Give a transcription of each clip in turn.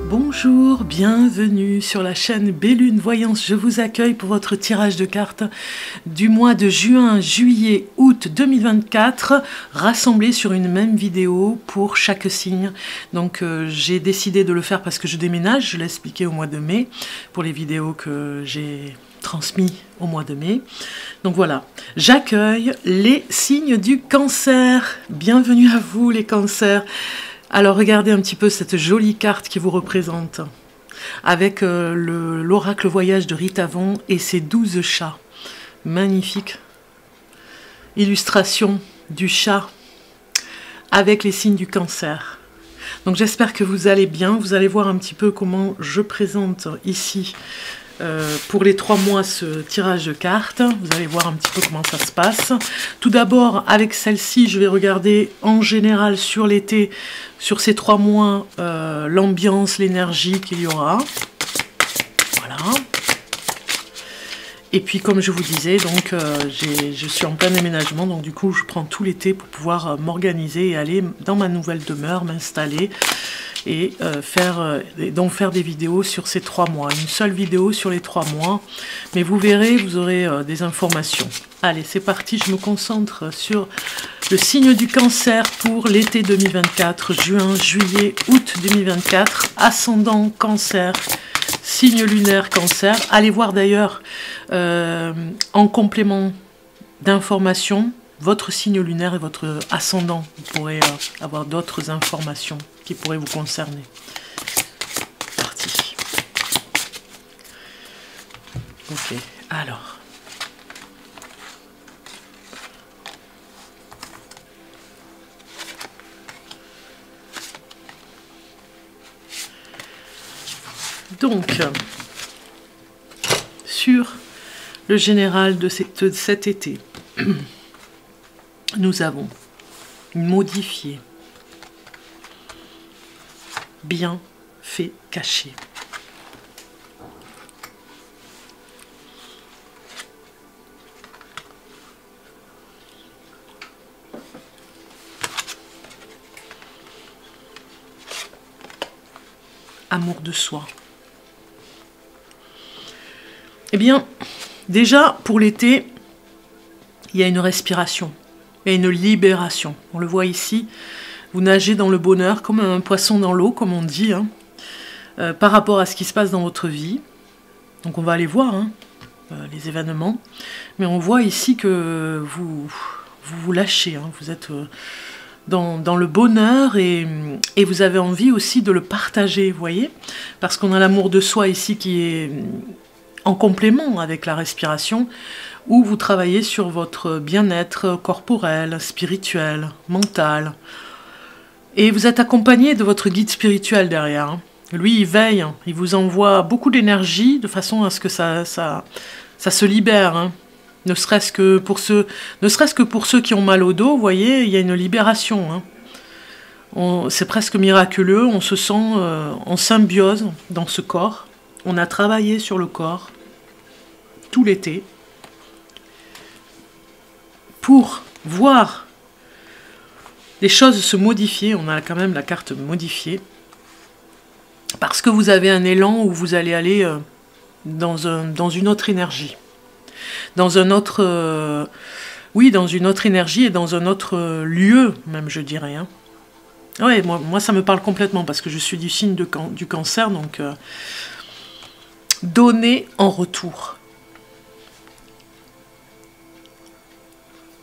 Bonjour, bienvenue sur la chaîne Bellune Voyance. Je vous accueille pour votre tirage de cartes du mois de juin, juillet, août 2024, rassemblés sur une même vidéo pour chaque signe. Donc j'ai décidé de le faire parce que je déménage, je l'ai expliqué au mois de mai, pour les vidéos que j'ai transmises au mois de mai. Donc voilà, j'accueille les signes du Cancer. Bienvenue à vous les Cancers. Alors regardez un petit peu cette jolie carte qui vous représente, avec l'oracle voyage de Rita Von et ses 12 chats. Magnifique illustration du chat avec les signes du Cancer. Donc j'espère que vous allez bien, vous allez voir un petit peu comment je présente ici pour les 3 mois ce tirage de cartes. Vous allez voir un petit peu comment ça se passe. Tout d'abord, avec celle-ci, je vais regarder en général sur l'été, sur ces 3 mois, l'ambiance, l'énergie qu'il y aura. Voilà. Et puis, comme je vous disais, donc je suis en plein déménagement, donc du coup, je prends tout l'été pour pouvoir m'organiser et aller dans ma nouvelle demeure, m'installer et faire des vidéos sur ces 3 mois. Une seule vidéo sur les 3 mois, mais vous verrez, vous aurez des informations. Allez, c'est parti, je me concentre sur le signe du Cancer pour l'été 2024, juin, juillet, août 2024, ascendant Cancer, signe lunaire Cancer. Allez voir d'ailleurs en complément d'informations votre signe lunaire et votre ascendant. Vous pourrez avoir d'autres informations qui pourraient vous concerner. Parti. Ok, alors. Donc, sur le général de cet été, nous avons modifié, bien fait, caché. Amour de soi. Eh bien, déjà, pour l'été, il y a une respiration, il y a une libération. On le voit ici, vous nagez dans le bonheur, comme un poisson dans l'eau, comme on dit, hein, par rapport à ce qui se passe dans votre vie. Donc on va aller voir les événements. Mais on voit ici que vous lâchez, hein, vous êtes dans le bonheur et vous avez envie aussi de le partager, vous voyez, parce qu'on a l'amour de soi ici qui est en complément avec la respiration, où vous travaillez sur votre bien-être corporel, spirituel, mental. Et vous êtes accompagné de votre guide spirituel derrière. Hein. Lui, il veille, il vous envoie beaucoup d'énergie de façon à ce que ça se libère. Hein. Ne serait-ce que pour ceux qui ont mal au dos, vous voyez, il y a une libération. Hein. C'est presque miraculeux, on se sent en symbiose dans ce corps. On a travaillé sur le corps tout l'été pour voir les choses se modifier. On a quand même la carte modifiée parce que vous avez un élan où vous allez aller dans une autre énergie, dans un autre dans une autre énergie et dans un autre lieu même, je dirais. Hein. Ouais, moi ça me parle complètement parce que je suis du signe du Cancer, donc donner en retour.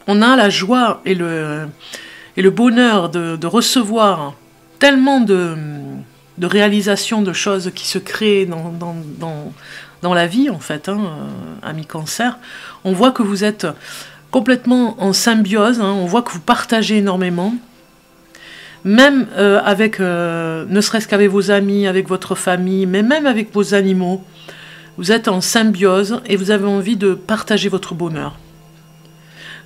On a la joie et le bonheur de recevoir tellement de réalisations, de choses qui se créent dans la vie, en fait, hein, amis Cancer. On voit que vous êtes complètement en symbiose, hein, on voit que vous partagez énormément, même avec, ne serait-ce qu'avec vos amis, avec votre famille, mais même avec vos animaux. Vous êtes en symbiose et vous avez envie de partager votre bonheur.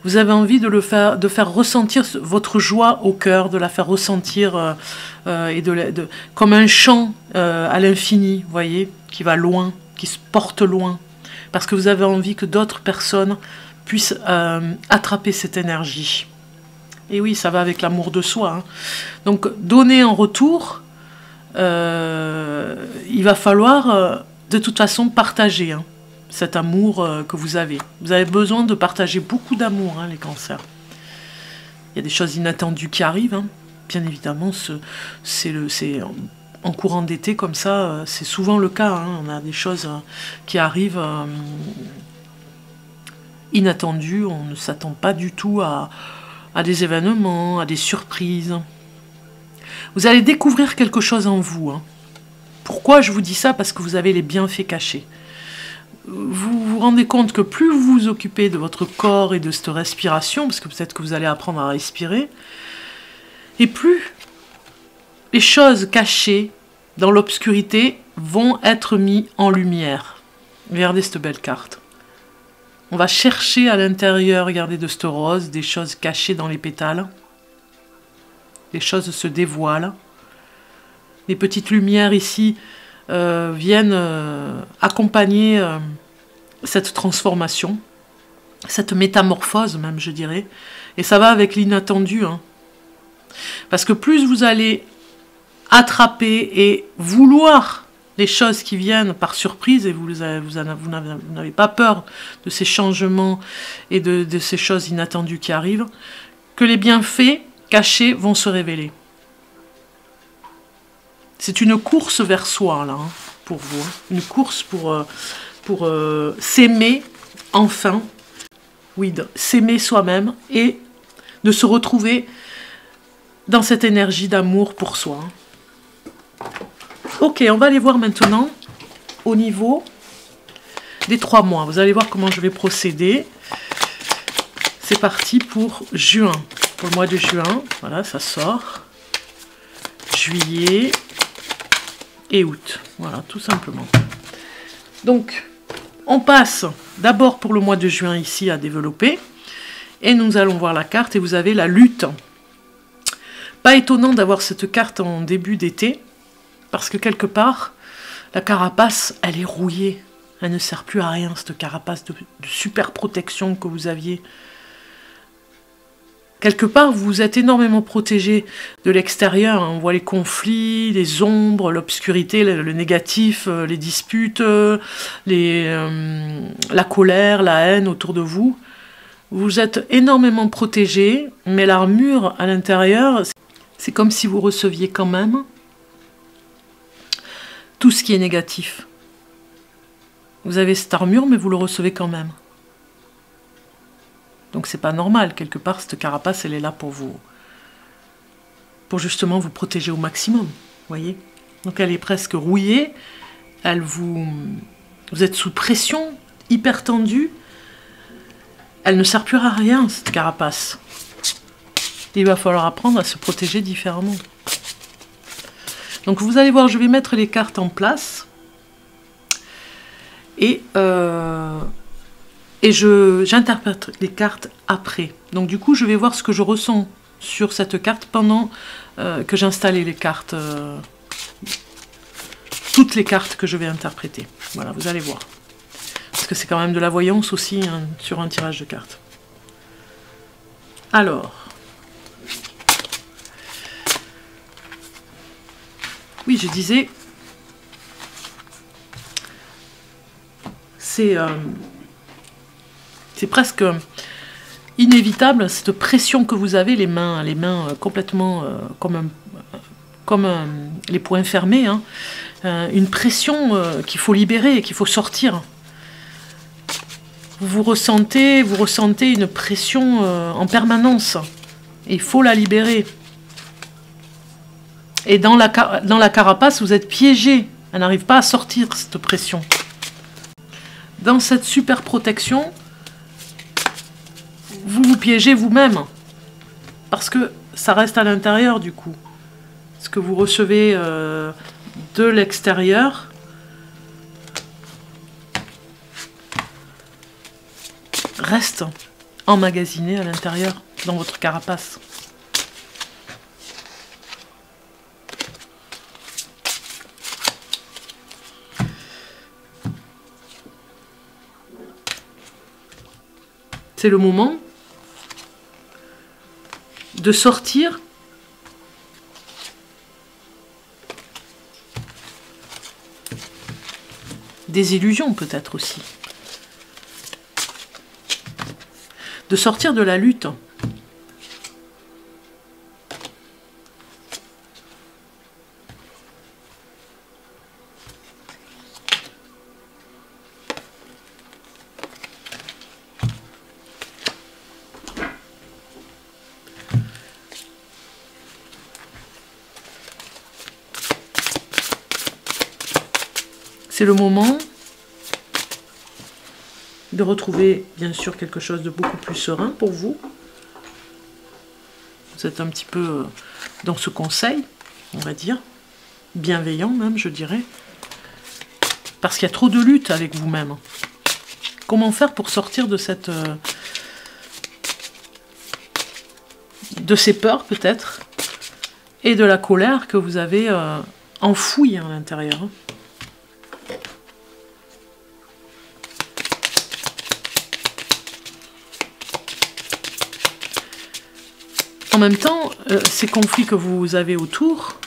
Vous avez envie de faire ressentir votre joie au cœur, de la faire ressentir comme un chant à l'infini, vous voyez, qui va loin, qui se porte loin. Parce que vous avez envie que d'autres personnes puissent attraper cette énergie. Et oui, ça va avec l'amour de soi. Hein. Donc, donner en retour, il va falloir de toute façon partager hein, cet amour que vous avez. Vous avez besoin de partager beaucoup d'amour, hein, les cancers. Il y a des choses inattendues qui arrivent, hein. Bien évidemment, c'est en courant d'été comme ça, c'est souvent le cas. Hein. On a des choses qui arrivent inattendues, on ne s'attend pas du tout à des événements, à des surprises. Vous allez découvrir quelque chose en vous. Hein. Pourquoi je vous dis ça? Parce que vous avez les bienfaits cachés. Vous vous rendez compte que plus vous vous occupez de votre corps et de cette respiration, parce que peut-être que vous allez apprendre à respirer, et plus les choses cachées dans l'obscurité vont être mises en lumière. Regardez cette belle carte. On va chercher à l'intérieur, regardez, de cette rose, des choses cachées dans les pétales. Les choses se dévoilent. Les petites lumières ici viennent accompagner cette transformation, cette métamorphose même, je dirais. Et ça va avec l'inattendu. Hein. Parce que plus vous allez attraper et vouloir les choses qui viennent par surprise, et vous n'avez pas peur de ces changements et de ces choses inattendues qui arrivent, que les bienfaits cachés vont se révéler. C'est une course vers soi, là, hein, pour vous. Hein. Une course pour s'aimer, enfin. Oui, s'aimer soi-même et de se retrouver dans cette énergie d'amour pour soi. Ok, on va aller voir maintenant au niveau des 3 mois. Vous allez voir comment je vais procéder. C'est parti pour juin. Pour le mois de juin, voilà, ça sort. Juillet et août. Voilà, tout simplement. Donc, on passe d'abord pour le mois de juin ici à développer. Et nous allons voir la carte et vous avez la lutte. Pas étonnant d'avoir cette carte en début d'été, parce que quelque part, la carapace, elle est rouillée. Elle ne sert plus à rien, cette carapace de super protection que vous aviez. Quelque part, vous êtes énormément protégé de l'extérieur. On voit les conflits, les ombres, l'obscurité, le négatif, les disputes, la colère, la haine autour de vous. Vous êtes énormément protégé, mais l'armure à l'intérieur, c'est comme si vous receviez quand même tout ce qui est négatif. Vous avez cette armure, mais vous le recevez quand même. Donc c'est pas normal, quelque part, cette carapace, elle est là pour vous, pour justement vous protéger au maximum, voyez. Donc elle est presque rouillée, vous êtes sous pression, hyper tendue, elle ne sert plus à rien, cette carapace. Il va falloir apprendre à se protéger différemment. Donc vous allez voir, je vais mettre les cartes en place, et j'interprète les cartes après. Donc du coup, je vais voir ce que je ressens sur cette carte pendant que j'installe les cartes, toutes les cartes que je vais interpréter. Voilà, vous allez voir. Parce que c'est quand même de la voyance aussi hein, sur un tirage de cartes. Alors, oui, je disais, c'est presque inévitable, cette pression que vous avez, les mains complètement comme les poings fermés, hein, une pression qu'il faut libérer, qu'il faut sortir. Vous ressentez une pression en permanence, et il faut la libérer. Et dans la carapace, vous êtes piégé, elle n'arrive pas à sortir, cette pression. Dans cette super protection, vous vous piégez vous-même, parce que ça reste à l'intérieur du coup. Ce que vous recevez de l'extérieur reste emmagasiné à l'intérieur, dans votre carapace. C'est le moment de sortir illusions peut-être aussi. De sortir de la lutte. C'est le moment de retrouver, bien sûr, quelque chose de beaucoup plus serein pour vous. Vous êtes un petit peu dans ce conseil, on va dire, bienveillant même, je dirais. Parce qu'il y a trop de lutte avec vous-même. Comment faire pour sortir de cette... de ces peurs, peut-être, et de la colère que vous avez enfouie à l'intérieur. En même temps, ces conflits que vous avez autour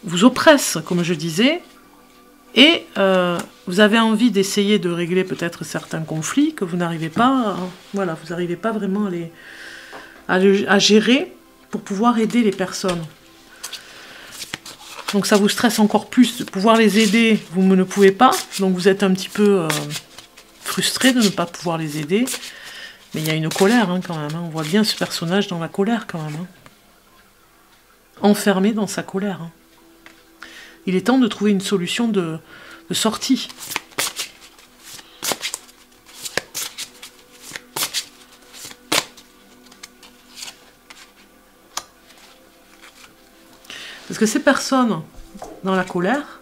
vous oppressent, comme je disais, et vous avez envie d'essayer de régler peut-être certains conflits que vous n'arrivez pas, voilà, vous n'arrivez pas vraiment à gérer pour pouvoir aider les personnes. Donc ça vous stresse encore plus de pouvoir les aider, vous ne pouvez pas, donc vous êtes un petit peu frustré de ne pas pouvoir les aider. Mais il y a une colère hein, quand même, hein. On voit bien ce personnage dans la colère quand même. Hein. Enfermé dans sa colère. Hein. Il est temps de trouver une solution de sortie. Parce que ces personnes dans la colère,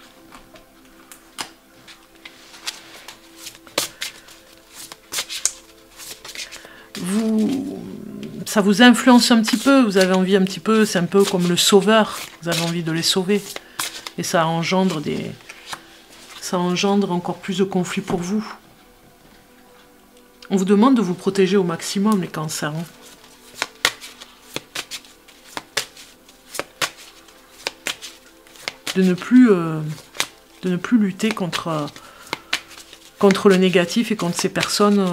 ça vous influence un petit peu, vous avez envie un petit peu, c'est un peu comme le sauveur, vous avez envie de les sauver. Et ça engendre encore plus de conflits pour vous. On vous demande de vous protéger au maximum, les cancers. Hein. De ne plus lutter contre le négatif et contre ces personnes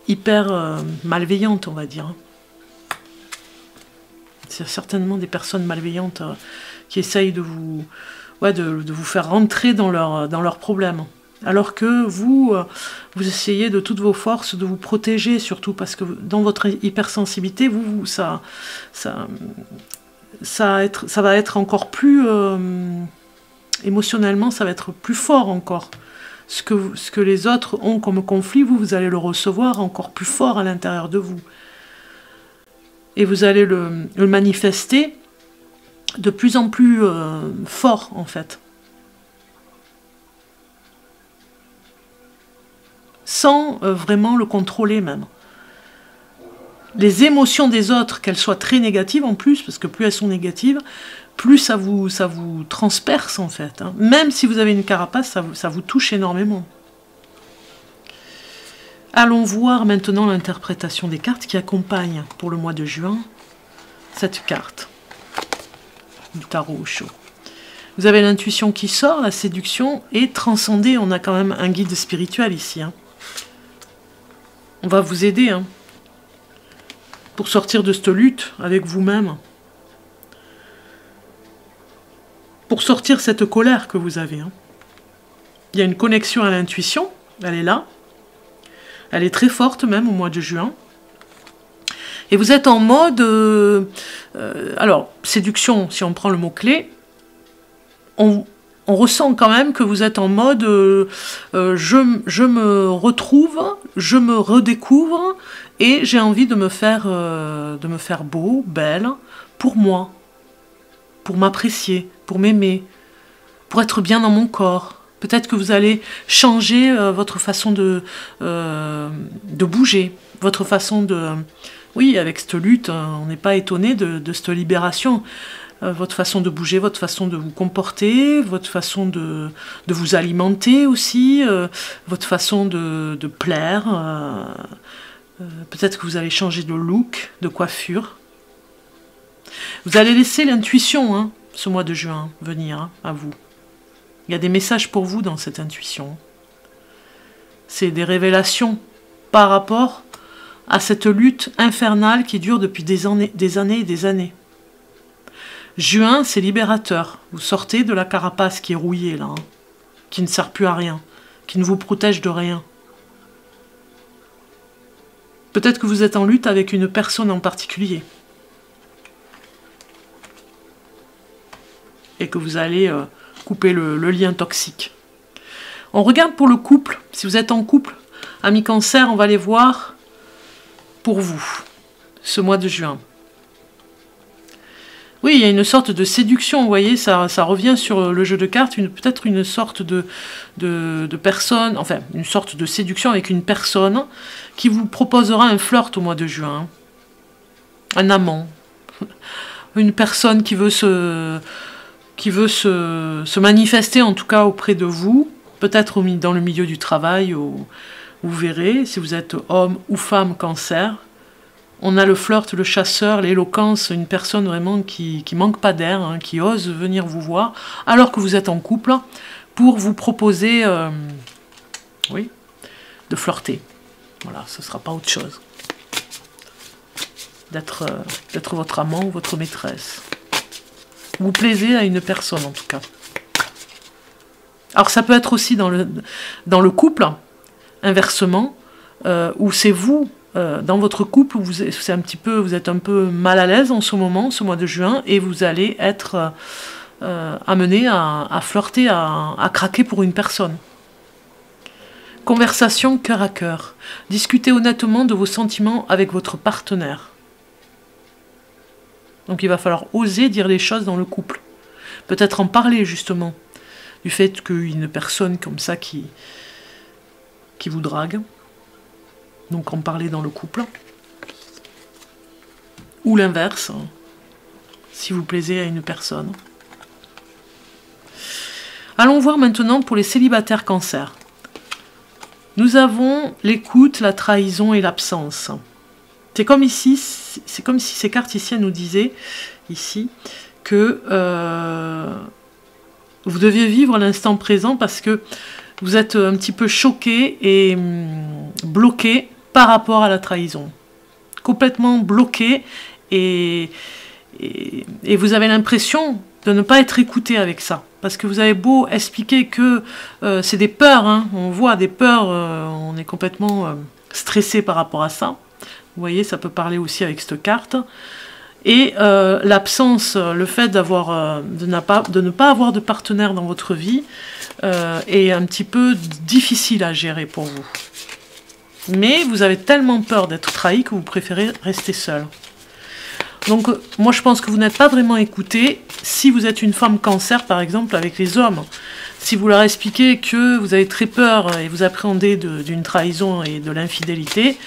hyper malveillantes, on va dire. C'est certainement des personnes malveillantes qui essayent de vous faire rentrer dans leurs problèmes. Alors que vous essayez de toutes vos forces de vous protéger, surtout parce que dans votre hypersensibilité, ça va être encore plus... émotionnellement, ça va être plus fort encore. Ce que les autres ont comme conflit, vous allez le recevoir encore plus fort à l'intérieur de vous. Et vous allez le manifester de plus en plus fort, en fait. Sans vraiment le contrôler, même. Les émotions des autres, qu'elles soient très négatives en plus, parce que plus elles sont négatives, plus ça vous transperce en fait. Hein. Même si vous avez une carapace, ça vous touche énormément. Allons voir maintenant l'interprétation des cartes qui accompagnent pour le mois de juin cette carte du tarot au chaud. Vous avez l'intuition qui sort, la séduction, et transcender, on a quand même un guide spirituel ici. Hein. On va vous aider hein, pour sortir de cette lutte avec vous-même. Pour sortir cette colère que vous avez. Hein. Il y a une connexion à l'intuition, elle est là. Elle est très forte même au mois de juin. Et vous êtes en mode... alors, séduction, si on prend le mot-clé, on ressent quand même que vous êtes en mode je me retrouve, je me redécouvre et j'ai envie de me faire beau, belle, pour moi, pour m'apprécier, pour m'aimer, pour être bien dans mon corps. Peut-être que vous allez changer votre façon de bouger, votre façon de... Oui, avec cette lutte, on n'est pas étonné de cette libération. Votre façon de bouger, votre façon de vous comporter, votre façon de vous alimenter aussi, votre façon de plaire. Peut-être que vous allez changer de look, de coiffure. Vous allez laisser l'intuition, hein, ce mois de juin, venir hein, à vous. Il y a des messages pour vous dans cette intuition. C'est des révélations par rapport à cette lutte infernale qui dure depuis des années et des années. Juin, c'est libérateur. Vous sortez de la carapace qui est rouillée, là, hein, qui ne sert plus à rien, qui ne vous protège de rien. Peut-être que vous êtes en lutte avec une personne en particulier. Et que vous allez couper le lien toxique. On regarde pour le couple. Si vous êtes en couple, amis Cancer, on va les voir pour vous, ce mois de juin. Oui, il y a une sorte de séduction, vous voyez, ça revient sur le jeu de cartes, peut-être une sorte de personne, enfin, une sorte de séduction avec une personne qui vous proposera un flirt au mois de juin. Un amant. Une personne qui veut se manifester, en tout cas, auprès de vous, peut-être dans le milieu du travail, vous verrez, si vous êtes homme ou femme Cancer. On a le flirt, le chasseur, l'éloquence, une personne vraiment qui manque pas d'air, hein, qui ose venir vous voir, alors que vous êtes en couple, pour vous proposer, oui, de flirter. Voilà, ce ne sera pas autre chose. D'être votre amant ou votre maîtresse. Vous plaisez à une personne, en tout cas. Alors, ça peut être aussi dans le couple, inversement, où c'est vous, dans votre couple, vous êtes un peu mal à l'aise en ce moment, ce mois de juin, et vous allez être amené à flirter, à craquer pour une personne. Conversation cœur à cœur. Discutez honnêtement de vos sentiments avec votre partenaire. Donc il va falloir oser dire les choses dans le couple. Peut-être en parler justement, du fait qu'une personne comme ça qui vous drague. Donc en parler dans le couple. Ou l'inverse, si vous plaisez à une personne. Allons voir maintenant pour les célibataires Cancer. Nous avons l'écoute, la trahison et l'absence. C'est comme si ces cartes ici nous disaient ici que vous deviez vivre l'instant présent parce que vous êtes un petit peu choqué et bloqué par rapport à la trahison. Complètement bloqué et vous avez l'impression de ne pas être écouté avec ça. Parce que vous avez beau expliquer que c'est des peurs, hein, on voit des peurs, on est complètement stressé par rapport à ça. Vous voyez, ça peut parler aussi avec cette carte. Et l'absence, le fait de ne pas avoir de partenaire dans votre vie est un petit peu difficile à gérer pour vous. Mais vous avez tellement peur d'être trahi que vous préférez rester seul. Donc moi je pense que vous n'êtes pas vraiment écouté si vous êtes une femme Cancer par exemple avec les hommes. Si vous leur expliquez que vous avez très peur et vous appréhendez d'une trahison et de l'infidélité,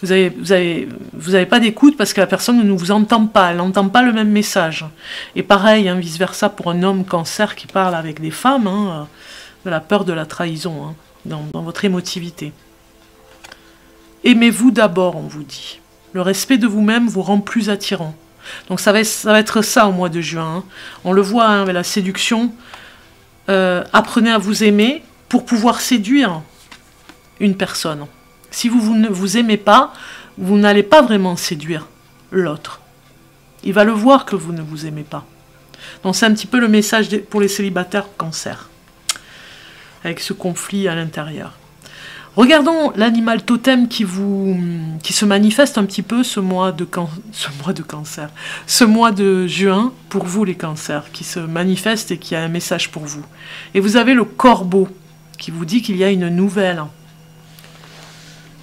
vous avez pas d'écoute parce que la personne ne vous entend pas, elle n'entend pas le même message. Et pareil, hein, vice-versa pour un homme Cancer qui parle avec des femmes, hein, de la peur de la trahison, hein, dans votre émotivité. Aimez-vous d'abord, on vous dit. Le respect de vous-même vous rend plus attirant. Donc ça va être ça au mois de juin. Hein. On le voit hein, avec la séduction. Apprenez à vous aimer pour pouvoir séduire une personne. Si vous ne vous aimez pas, vous n'allez pas vraiment séduire l'autre. Il va le voir que vous ne vous aimez pas. Donc c'est un petit peu le message pour les célibataires Cancer. Avec ce conflit à l'intérieur. Regardons l'animal totem qui se manifeste un petit peu ce mois de Cancer, ce mois de juin pour vous les Cancers, qui se manifeste et qui a un message pour vous. Et vous avez le corbeau qui vous dit qu'il y a une nouvelle.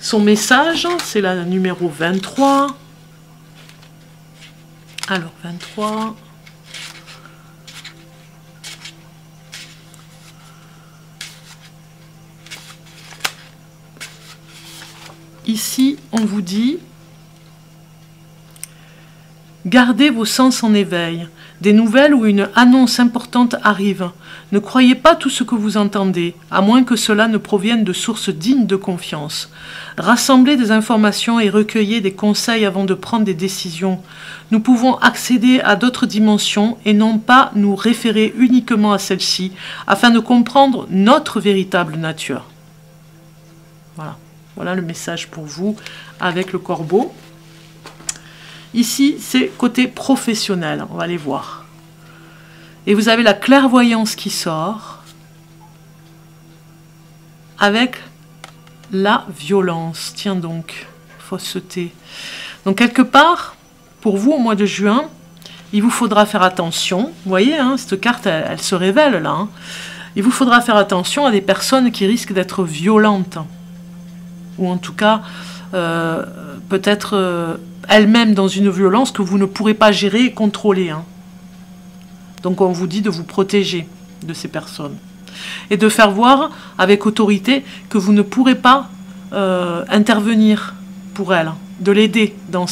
Son message, c'est la numéro 23. Alors 23. Ici, on vous dit Gardez vos sens en éveil. Des nouvelles ou une annonce importante arrive. Ne croyez pas tout ce que vous entendez, à moins que cela ne provienne de sources dignes de confiance. Rassemblez des informations et recueillez des conseils avant de prendre des décisions. Nous pouvons accéder à d'autres dimensions et non pas nous référer uniquement à celle-ci, afin de comprendre notre véritable nature. Voilà. Voilà le message pour vous avec le corbeau. Ici, c'est côté professionnel, on va aller voir. Et vous avez la clairvoyance qui sort avec la violence. Tiens donc, fausseté. Donc quelque part, pour vous au mois de juin, il vous faudra faire attention. Vous voyez, hein, cette carte, elle se révèle là. Hein. Il vous faudra faire attention à des personnes qui risquent d'être violentes. Ou en tout cas, peut-être elles-mêmes dans une violence que vous ne pourrez pas gérer et contrôler. Hein. Donc on vous dit de vous protéger de ces personnes. Et de faire voir avec autorité que vous ne pourrez pas intervenir pour elle, de l'aider dans,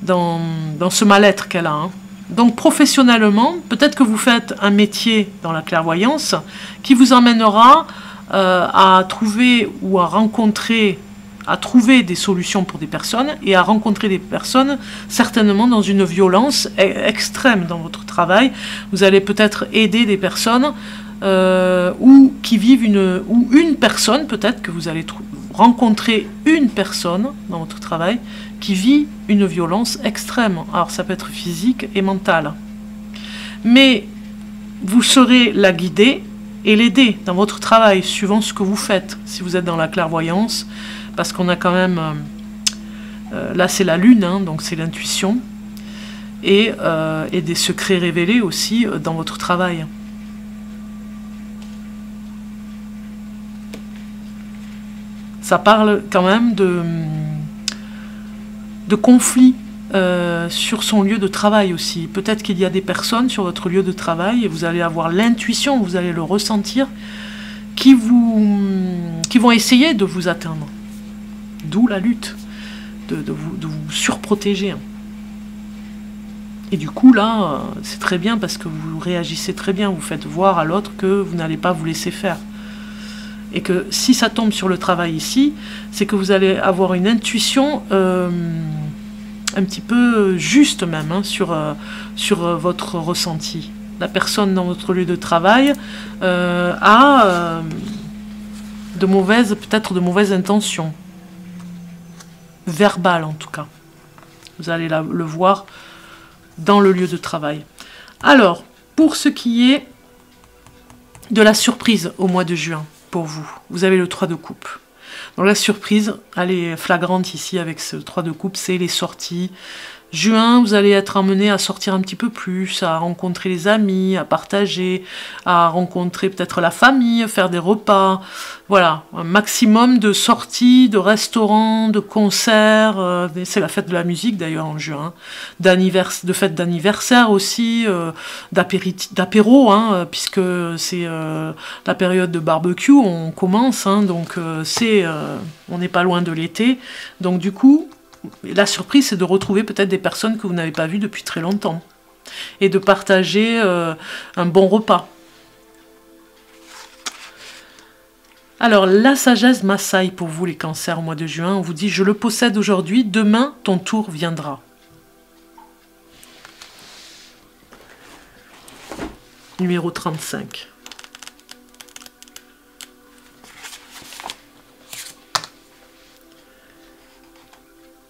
dans ce mal-être qu'elle a. Hein. Donc professionnellement, peut-être que vous faites un métier dans la clairvoyance qui vous emmènera à trouver ou à rencontrer, à trouver des solutions pour des personnes et à rencontrer des personnes certainement dans une violence extrême dans votre travail. Vous allez peut-être aider des personnes ou qui vivent une personne, peut-être que vous allez rencontrer une personne dans votre travail qui vit une violence extrême. Alors ça peut être physique et mentale. Mais vous saurez la guider et l'aider dans votre travail, suivant ce que vous faites, si vous êtes dans la clairvoyance, parce qu'on a quand même... là c'est la lune, hein, donc c'est l'intuition, et des secrets révélés aussi dans votre travail. Ça parle quand même de conflits sur son lieu de travail aussi. Peut-être qu'il y a des personnes sur votre lieu de travail et vous allez avoir l'intuition, vous allez le ressentir, qui vont essayer de vous atteindre. D'où la lutte, de vous surprotéger. Et du coup, là, c'est très bien parce que vous réagissez très bien, vous faites voir à l'autre que vous n'allez pas vous laisser faire. Et que si ça tombe sur le travail ici, c'est que vous allez avoir une intuition un petit peu juste même hein, sur votre ressenti. La personne dans votre lieu de travail a peut-être de mauvaises intentions. Verbales en tout cas. Vous allez le voir dans le lieu de travail. Alors, pour ce qui est de la surprise au mois de juin, pour vous, vous avez le 3 de coupe. Donc la surprise, elle est flagrante ici avec ce 3 de coupe, c'est les sorties. Juin, vous allez être amené à sortir un petit peu plus, à rencontrer les amis, à partager, à rencontrer peut-être la famille, faire des repas. Voilà, un maximum de sorties, de restaurants, de concerts. C'est la fête de la musique d'ailleurs en juin. De fêtes d'anniversaire aussi, d'apéro, hein, puisque c'est la période de barbecue, on commence, hein, donc on n'est pas loin de l'été. Donc du coup, la surprise, c'est de retrouver peut-être des personnes que vous n'avez pas vues depuis très longtemps. Et de partager un bon repas. Alors, la sagesse Maasai pour vous, les cancers, au mois de juin. On vous dit, je le possède aujourd'hui, demain, ton tour viendra. Numéro 35.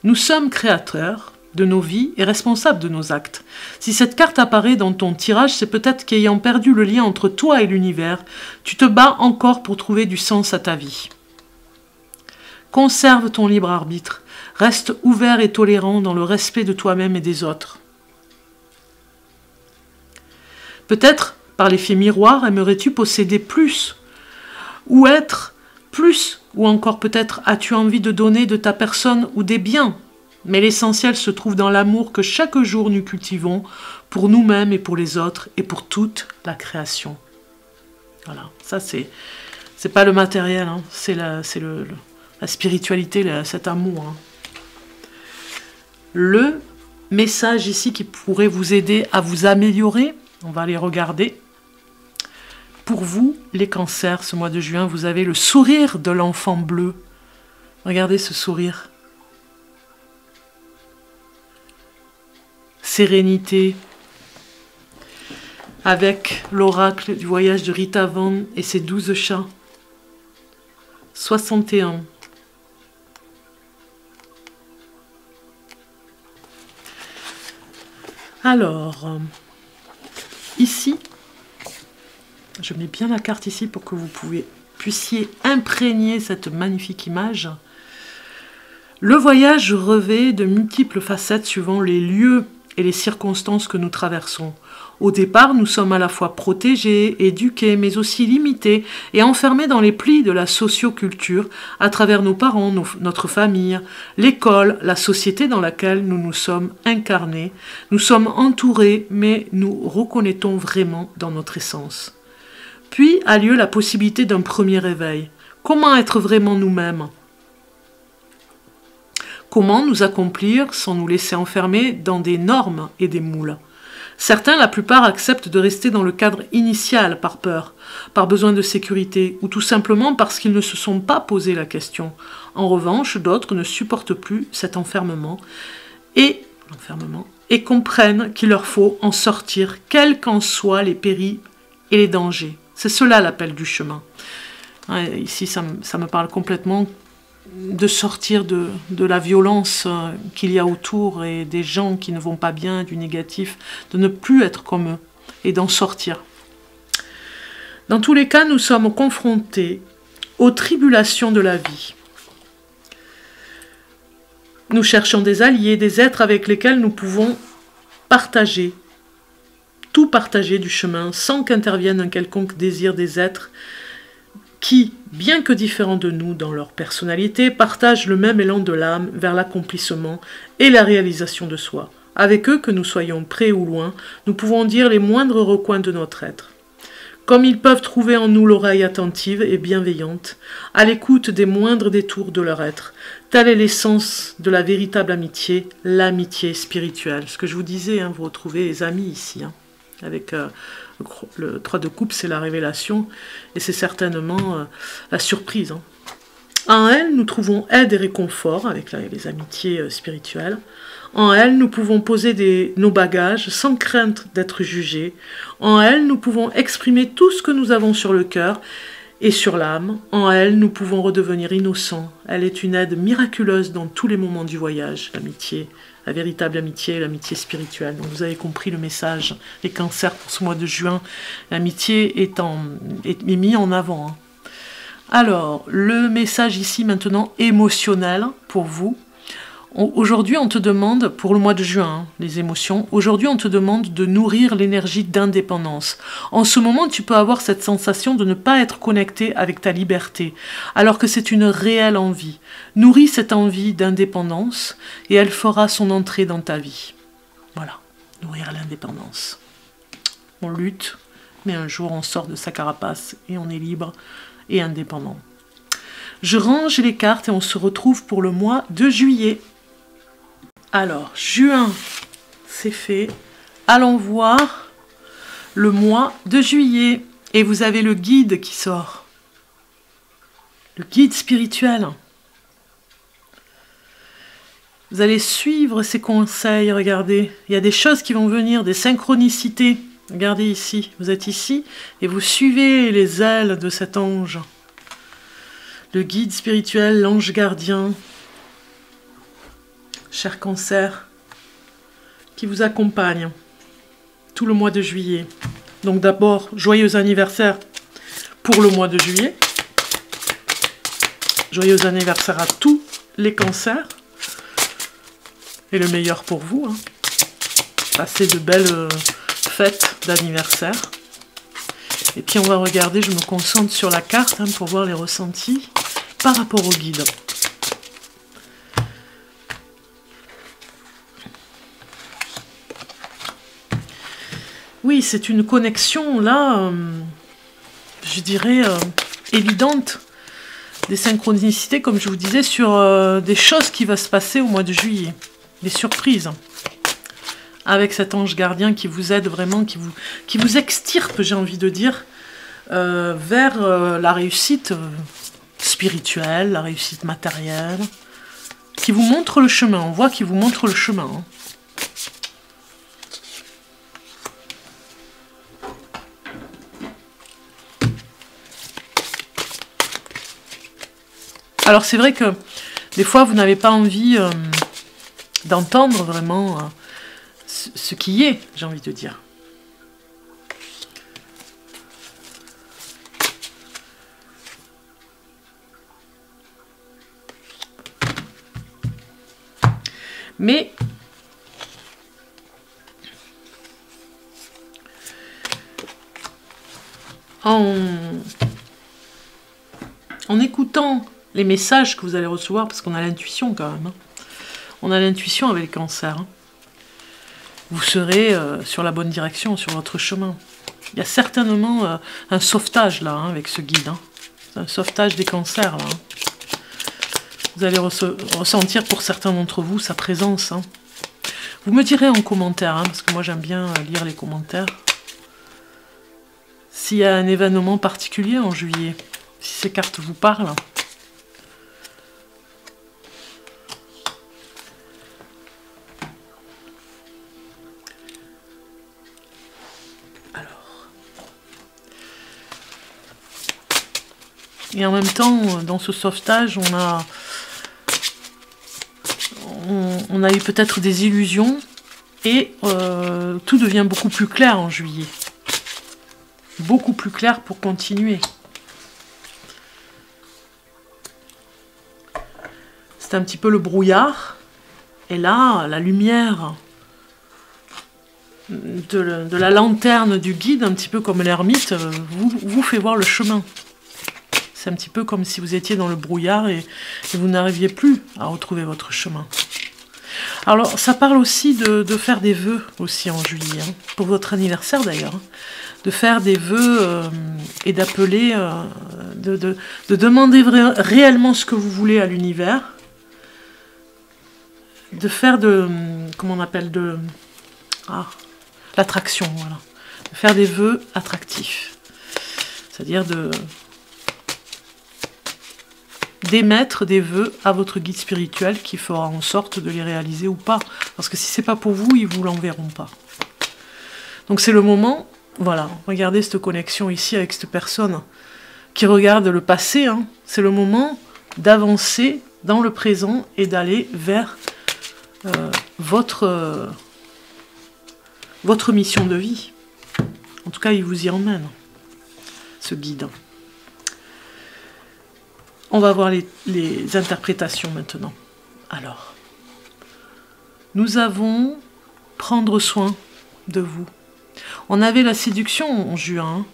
Nous sommes créateurs de nos vies et responsables de nos actes. Si cette carte apparaît dans ton tirage, c'est peut-être qu'ayant perdu le lien entre toi et l'univers, tu te bats encore pour trouver du sens à ta vie. Conserve ton libre arbitre, reste ouvert et tolérant dans le respect de toi-même et des autres. Peut-être, par l'effet miroir, aimerais-tu posséder plus, ou être plus, ou encore peut-être as-tu envie de donner de ta personne ou des biens. Mais l'essentiel se trouve dans l'amour que chaque jour nous cultivons pour nous-mêmes et pour les autres et pour toute la création. Voilà, ça c'est pas le matériel, hein, c'est la spiritualité, cet amour. Hein. Le messages ici qui pourraient vous aider à vous améliorer. On va les regarder. Pour vous, les cancers, ce mois de juin, vous avez le sourire de l'enfant bleu. Regardez ce sourire. Sérénité. Avec l'oracle du voyage de Rita Von et ses 12 chats. 61. Alors, ici, je mets bien la carte ici pour que vous puissiez imprégner cette magnifique image. Le voyage revêt de multiples facettes suivant les lieux et les circonstances que nous traversons. Au départ, nous sommes à la fois protégés, éduqués, mais aussi limités et enfermés dans les plis de la socioculture à travers nos parents, notre famille, l'école, la société dans laquelle nous nous sommes incarnés. Nous sommes entourés, mais nous reconnaissons vraiment dans notre essence. Puis a lieu la possibilité d'un premier réveil. Comment être vraiment nous-mêmes ? Comment nous accomplir sans nous laisser enfermer dans des normes et des moules ? Certains, la plupart, acceptent de rester dans le cadre initial par peur, par besoin de sécurité, ou tout simplement parce qu'ils ne se sont pas posé la question. En revanche, d'autres ne supportent plus cet enfermement et comprennent qu'il leur faut en sortir, quels qu'en soient les périls et les dangers. C'est cela l'appel du chemin. Ici, ça me parle complètement de sortir de la violence qu'il y a autour et des gens qui ne vont pas bien, du négatif, de ne plus être comme eux et d'en sortir. Dans tous les cas, nous sommes confrontés aux tribulations de la vie. Nous cherchons des alliés, des êtres avec lesquels nous pouvons partager, tout partager du chemin sans qu'intervienne un quelconque désir des êtres qui, bien que différents de nous dans leur personnalité, partagent le même élan de l'âme vers l'accomplissement et la réalisation de soi. Avec eux, que nous soyons près ou loin, nous pouvons dire les moindres recoins de notre être. Comme ils peuvent trouver en nous l'oreille attentive et bienveillante, à l'écoute des moindres détours de leur être, telle est l'essence de la véritable amitié, l'amitié spirituelle. Ce que je vous disais, vous retrouvez les amis ici, avec le 3 de coupe, c'est la révélation, et c'est certainement la surprise. En elle, nous trouvons aide et réconfort, avec les amitiés spirituelles. En elle, nous pouvons poser nos bagages sans crainte d'être jugés. En elle, nous pouvons exprimer tout ce que nous avons sur le cœur et sur l'âme. En elle, nous pouvons redevenir innocents. Elle est une aide miraculeuse dans tous les moments du voyage, l'amitié. La véritable amitié, l'amitié spirituelle. Donc vous avez compris le message, les cancers pour ce mois de juin. L'amitié est mis en avant. Alors, le message ici maintenant émotionnel pour vous. Aujourd'hui, on te demande, pour le mois de juin, les émotions, aujourd'hui, on te demande de nourrir l'énergie d'indépendance. En ce moment, tu peux avoir cette sensation de ne pas être connecté avec ta liberté, alors que c'est une réelle envie. Nourris cette envie d'indépendance et elle fera son entrée dans ta vie. Voilà, nourrir l'indépendance. On lutte, mais un jour, on sort de sa carapace et on est libre et indépendant. Je range les cartes et on se retrouve pour le mois de juillet. Alors, juin, c'est fait. Allons voir le mois de juillet. Et vous avez le guide qui sort. Le guide spirituel. Vous allez suivre ces conseils, regardez. Il y a des choses qui vont venir, des synchronicités. Regardez ici, vous êtes ici et vous suivez les ailes de cet ange. Le guide spirituel, l'ange gardien. Cher Cancer, qui vous accompagne tout le mois de juillet. Donc d'abord, joyeux anniversaire pour le mois de juillet. Joyeux anniversaire à tous les cancers. Et le meilleur pour vous. Passez de belles fêtes d'anniversaire. Et puis on va regarder, je me concentre sur la carte pour voir les ressentis par rapport au guide. Oui, c'est une connexion, là, je dirais, évidente, des synchronicités, comme je vous disais, sur des choses qui vont se passer au mois de juillet, des surprises. avec cet ange gardien qui vous aide vraiment, qui vous extirpe, j'ai envie de dire, vers la réussite spirituelle, la réussite matérielle, qui vous montre le chemin. On voit qu'il vous montre le chemin. Hein. Alors c'est vrai que des fois vous n'avez pas envie d'entendre vraiment ce qui est, j'ai envie de dire. Mais en écoutant les messages que vous allez recevoir, parce qu'on a l'intuition quand même, hein. On a l'intuition avec les cancers, hein. Vous serez sur la bonne direction, sur votre chemin. Il y a certainement un sauvetage là, hein, avec ce guide, hein. Un sauvetage des cancers là, hein. Vous allez ressentir pour certains d'entre vous sa présence, hein. Vous me direz en commentaire, hein, parce que moi j'aime bien lire les commentaires, s'il y a un événement particulier en juillet, si ces cartes vous parlent. Et en même temps, dans ce sauvetage, on a eu peut-être des illusions et tout devient beaucoup plus clair en juillet. Beaucoup plus clair pour continuer. C'est un petit peu le brouillard. Et là, la lumière de la lanterne du guide, un petit peu comme l'ermite, vous fait voir le chemin. C'est un petit peu comme si vous étiez dans le brouillard et vous n'arriviez plus à retrouver votre chemin. Alors, ça parle aussi de faire des vœux aussi en juillet, hein, pour votre anniversaire d'ailleurs. Hein, de faire des vœux et d'appeler, de demander réellement ce que vous voulez à l'univers. De faire comment on appelle, l'attraction, voilà. De faire des vœux attractifs. C'est-à-dire d'émettre des vœux à votre guide spirituel qui fera en sorte de les réaliser ou pas. Parce que si c'est pas pour vous, ils vous l'enverront pas. Donc c'est le moment, voilà, regardez cette connexion ici avec cette personne qui regarde le passé, hein. C'est le moment d'avancer dans le présent et d'aller vers votre mission de vie. En tout cas, il vous y emmène, ce guide. On va voir les interprétations maintenant. Alors, nous avons prendre soin de vous. On avait la séduction en juin, hein.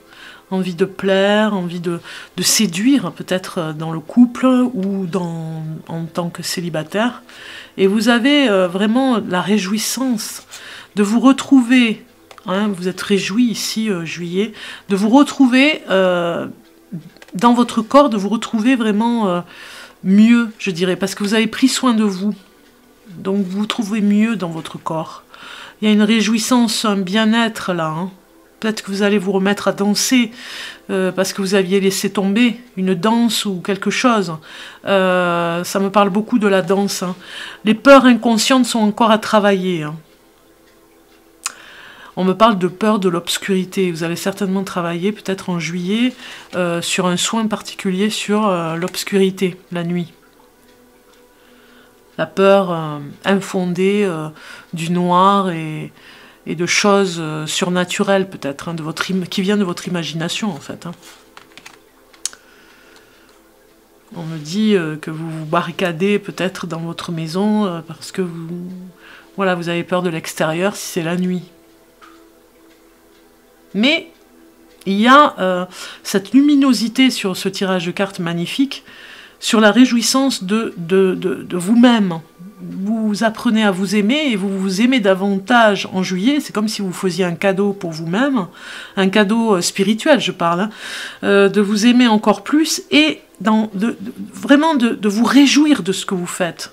Envie de plaire, envie de séduire, peut-être dans le couple ou en tant que célibataire. Et vous avez vraiment la réjouissance de vous retrouver, hein, vous êtes réjouis ici, juillet, de vous retrouver dans votre corps, de vous retrouver vraiment mieux, je dirais, parce que vous avez pris soin de vous. Donc vous vous trouvez mieux dans votre corps. Il y a une réjouissance, un bien-être là, hein. Peut-être que vous allez vous remettre à danser parce que vous aviez laissé tomber une danse ou quelque chose. Ça me parle beaucoup de la danse, hein. Les peurs inconscientes sont encore à travailler, hein. On me parle de peur de l'obscurité. Vous allez certainement travailler, peut-être en juillet, sur un soin particulier sur l'obscurité, la nuit. La peur infondée du noir et de choses surnaturelles peut-être, hein, qui vient de votre imagination en fait. Hein. On me dit que vous vous barricadez peut-être dans votre maison parce que vous avez peur de l'extérieur si c'est la nuit. Mais il y a cette luminosité sur ce tirage de cartes magnifique, sur la réjouissance de vous-même. Vous apprenez à vous aimer et vous vous aimez davantage en juillet. C'est comme si vous faisiez un cadeau pour vous-même, un cadeau spirituel, je parle, hein, de vous aimer encore plus et vraiment de vous réjouir de ce que vous faites.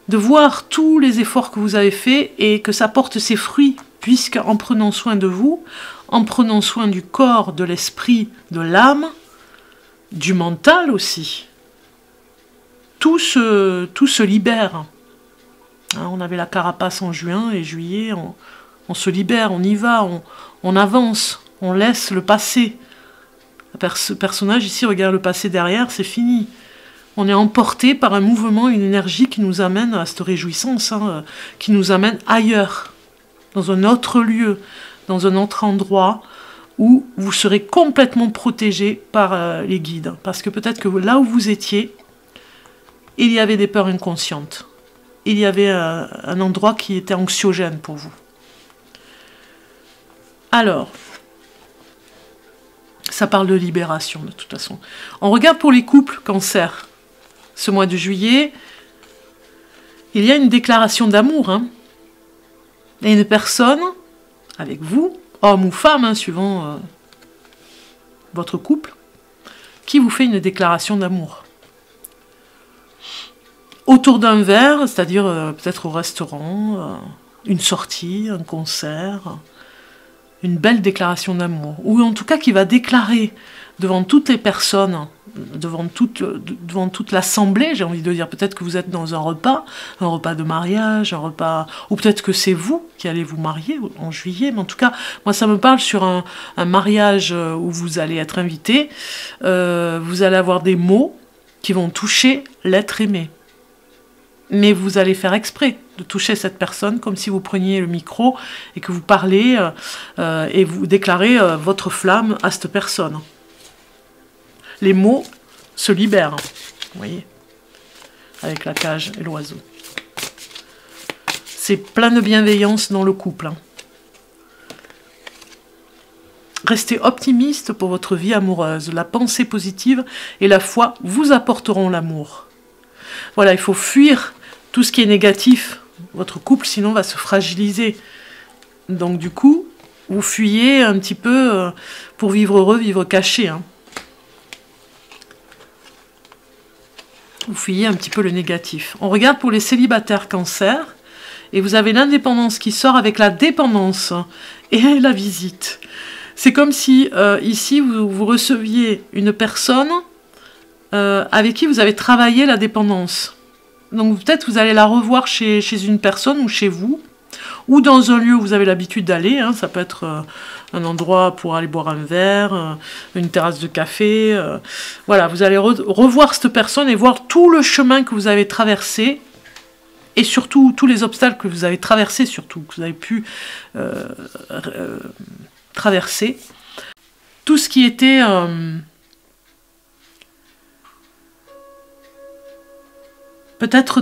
de voir tous les efforts que vous avez faits et que ça porte ses fruits, puisque en prenant soin de vous, en prenant soin du corps, de l'esprit, de l'âme, du mental aussi, tout se libère. Hein, on avait la carapace en juin et juillet, on se libère, on y va, on avance, on laisse le passé. Ce personnage ici regarde le passé derrière, c'est fini. On est emporté par un mouvement, une énergie qui nous amène à cette réjouissance, hein, qui nous amène ailleurs, dans un autre lieu, dans un autre endroit, où vous serez complètement protégé par les guides. Parce que peut-être que là où vous étiez, il y avait des peurs inconscientes. Il y avait un endroit qui était anxiogène pour vous. Alors, ça parle de libération de toute façon. On regarde pour les couples Cancer. Ce mois de juillet, il y a une déclaration d'amour. Hein. Il y a une personne avec vous, homme ou femme, hein, suivant votre couple, qui vous fait une déclaration d'amour. Autour d'un verre, c'est-à-dire peut-être au restaurant, une sortie, un concert, une belle déclaration d'amour. Ou en tout cas qui va déclarer devant toutes les personnes, devant toute l'assemblée, j'ai envie de dire, peut-être que vous êtes dans un repas de mariage, un repas, ou peut-être que c'est vous qui allez vous marier en juillet, mais en tout cas, moi ça me parle sur un mariage où vous allez être invité, vous allez avoir des mots qui vont toucher l'être aimé. Mais vous allez faire exprès de toucher cette personne comme si vous preniez le micro et que vous parlez et vous déclarez votre flamme à cette personne. Les mots se libèrent, vous voyez, avec la cage et l'oiseau. C'est plein de bienveillance dans le couple. Hein. Restez optimiste pour votre vie amoureuse. La pensée positive et la foi vous apporteront l'amour. Voilà, il faut fuir tout ce qui est négatif. Votre couple, sinon, va se fragiliser. Donc, du coup, vous fuyez un petit peu pour vivre heureux, vivre caché. Hein. Vous fuyez un petit peu le négatif. On regarde pour les célibataires Cancer. Et vous avez l'indépendance qui sort avec la dépendance et la visite. C'est comme si, ici, vous receviez une personne avec qui vous avez travaillé la dépendance. Donc peut-être vous allez la revoir chez une personne ou chez vous, ou dans un lieu où vous avez l'habitude d'aller, hein, ça peut être un endroit pour aller boire un verre, une terrasse de café, voilà, vous allez revoir cette personne et voir tout le chemin que vous avez traversé, et surtout tous les obstacles que vous avez traversés, surtout, que vous avez pu traverser, tout ce qui était... peut-être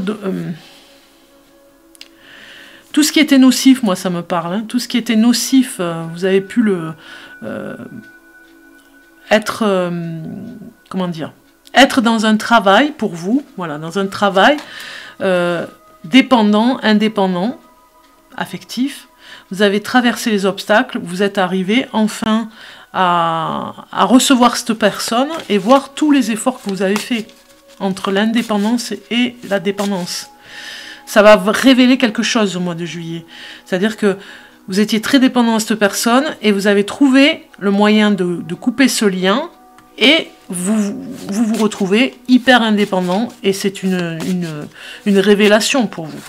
tout ce qui était nocif, moi ça me parle, hein, tout ce qui était nocif, vous avez pu être, comment dire, être dans un travail pour vous, voilà, dans un travail dépendant, indépendant, affectif, vous avez traversé les obstacles, vous êtes arrivé enfin à recevoir cette personne et voir tous les efforts que vous avez faits entre l'indépendance et la dépendance. Ça va révéler quelque chose au mois de juillet. C'est-à-dire que vous étiez très dépendant de cette personne et vous avez trouvé le moyen de couper ce lien et vous retrouvez hyper indépendant et c'est une révélation pour vous.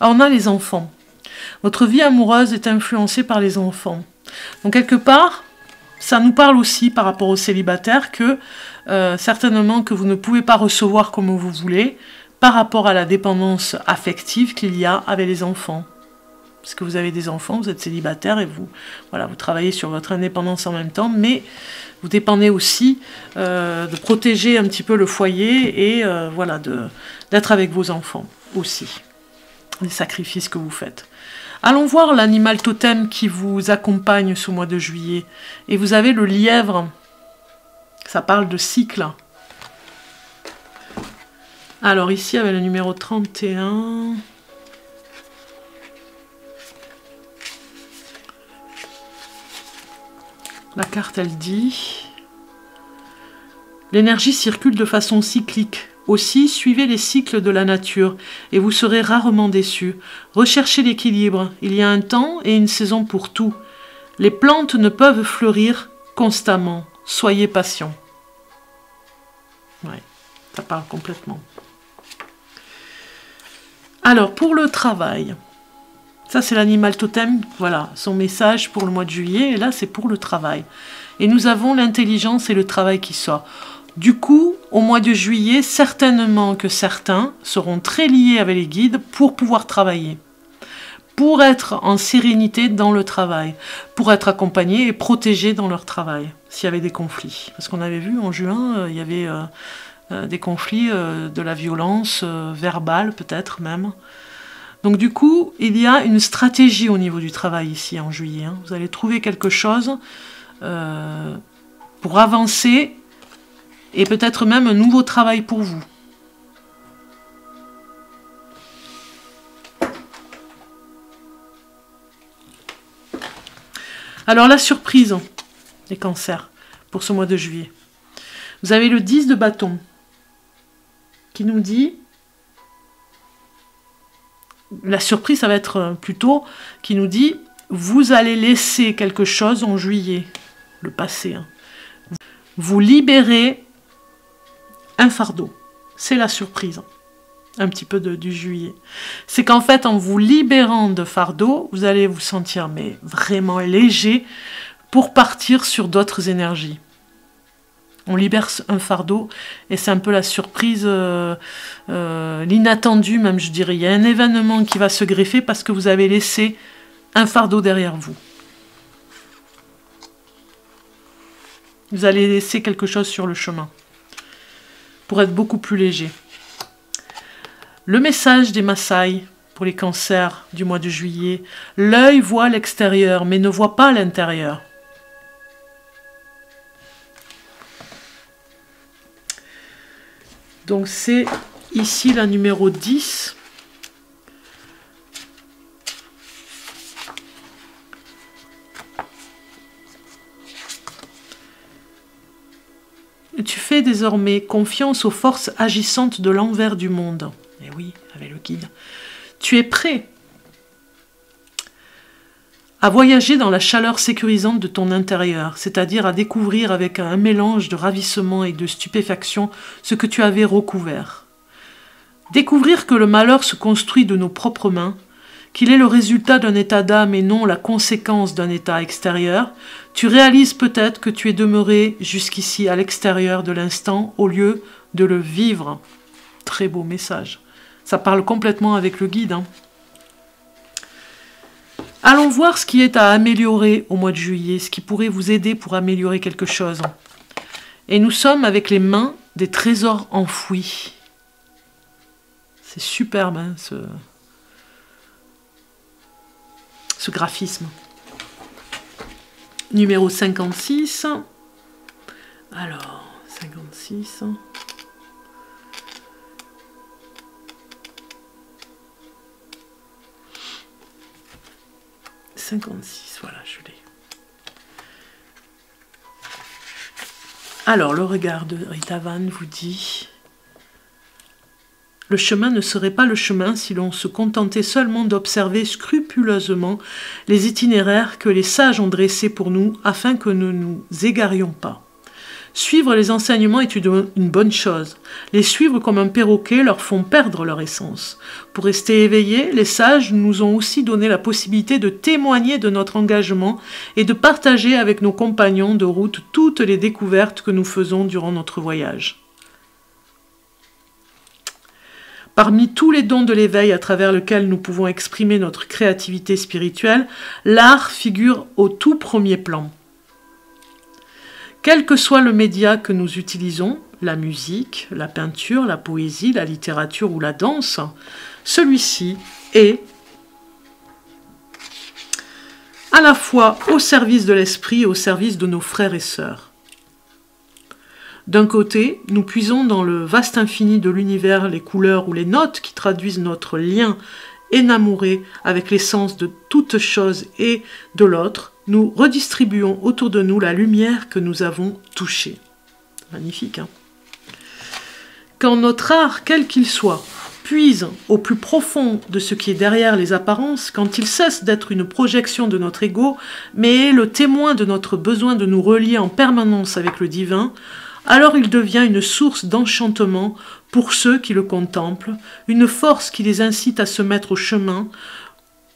Alors on a les enfants. Votre vie amoureuse est influencée par les enfants. Donc quelque part, ça nous parle aussi par rapport aux célibataires que certainement que vous ne pouvez pas recevoir comme vous voulez par rapport à la dépendance affective qu'il y a avec les enfants. Parce que vous avez des enfants, vous êtes célibataire et vous travaillez sur votre indépendance en même temps, mais vous dépendez aussi de protéger un petit peu le foyer et d'être avec vos enfants aussi. Les sacrifices que vous faites. Allons voir l'animal totem qui vous accompagne ce mois de juillet. Et vous avez le lièvre. Ça parle de cycle. Alors ici, avec le numéro 31... La carte, elle dit... L'énergie circule de façon cyclique. Aussi, suivez les cycles de la nature et vous serez rarement déçus. Recherchez l'équilibre. Il y a un temps et une saison pour tout. Les plantes ne peuvent fleurir constamment. Soyez patient. Ouais, ça parle complètement. Alors, pour le travail, ça c'est l'animal totem, voilà, son message pour le mois de juillet, et là c'est pour le travail. Et nous avons l'intelligence et le travail qui sort. Du coup, au mois de juillet, certainement que certains seront très liés avec les guides pour pouvoir travailler, pour être en sérénité dans le travail, pour être accompagnés et protégés dans leur travail, s'il y avait des conflits. Parce qu'on avait vu en juin, il y avait des conflits, de la violence verbale peut-être même. Donc du coup, il y a une stratégie au niveau du travail ici en juillet. Hein. Vous allez trouver quelque chose pour avancer et peut-être même un nouveau travail pour vous. Alors la surprise des cancers pour ce mois de juillet. Vous avez le 10 de bâton qui nous dit, la surprise ça va être plutôt, qui nous dit, vous allez laisser quelque chose en juillet, le passé. Hein. Vous libérez un fardeau, c'est la surprise. Un petit peu du juillet. C'est qu'en fait, en vous libérant de fardeau, vous allez vous sentir mais vraiment léger pour partir sur d'autres énergies. On libère un fardeau et c'est un peu la surprise, l'inattendu même je dirais. Il y a un événement qui va se greffer parce que vous avez laissé un fardeau derrière vous. Vous allez laisser quelque chose sur le chemin pour être beaucoup plus léger. Le message des Maasai pour les cancers du mois de juillet. L'œil voit l'extérieur, mais ne voit pas l'intérieur. Donc c'est ici la numéro 10. Tu fais désormais confiance aux forces agissantes de l'envers du monde. Et oui, avec le guide. Tu es prêt à voyager dans la chaleur sécurisante de ton intérieur, c'est-à-dire à découvrir avec un mélange de ravissement et de stupéfaction ce que tu avais recouvert. Découvrir que le malheur se construit de nos propres mains, qu'il est le résultat d'un état d'âme et non la conséquence d'un état extérieur, tu réalises peut-être que tu es demeuré jusqu'ici à l'extérieur de l'instant au lieu de le vivre. Très beau message. Ça parle complètement avec le guide. Hein. Allons voir ce qui est à améliorer au mois de juillet, ce qui pourrait vous aider pour améliorer quelque chose. Et nous sommes avec les mains des trésors enfouis. C'est superbe, hein, ce graphisme. Numéro 56. Alors, 56... 56, voilà, je l'ai. Alors, le regard de Rita Van vous dit: le chemin ne serait pas le chemin si l'on se contentait seulement d'observer scrupuleusement les itinéraires que les sages ont dressés pour nous afin que nous ne nous égarions pas. Suivre les enseignements est une bonne chose. Les suivre comme un perroquet leur font perdre leur essence. Pour rester éveillés, les sages nous ont aussi donné la possibilité de témoigner de notre engagement et de partager avec nos compagnons de route toutes les découvertes que nous faisons durant notre voyage. Parmi tous les dons de l'éveil à travers lesquels nous pouvons exprimer notre créativité spirituelle, l'art figure au tout premier plan. Quel que soit le média que nous utilisons, la musique, la peinture, la poésie, la littérature ou la danse, celui-ci est à la fois au service de l'esprit et au service de nos frères et sœurs. D'un côté, nous puisons dans le vaste infini de l'univers les couleurs ou les notes qui traduisent notre lien énamouré avec l'essence de toute chose, et de l'autre, nous redistribuons autour de nous la lumière que nous avons touchée. Magnifique, hein? quand notre art, quel qu'il soit, puise au plus profond de ce qui est derrière les apparences, quand il cesse d'être une projection de notre ego, mais est le témoin de notre besoin de nous relier en permanence avec le divin, alors il devient une source d'enchantement pour ceux qui le contemplent, une force qui les incite à se mettre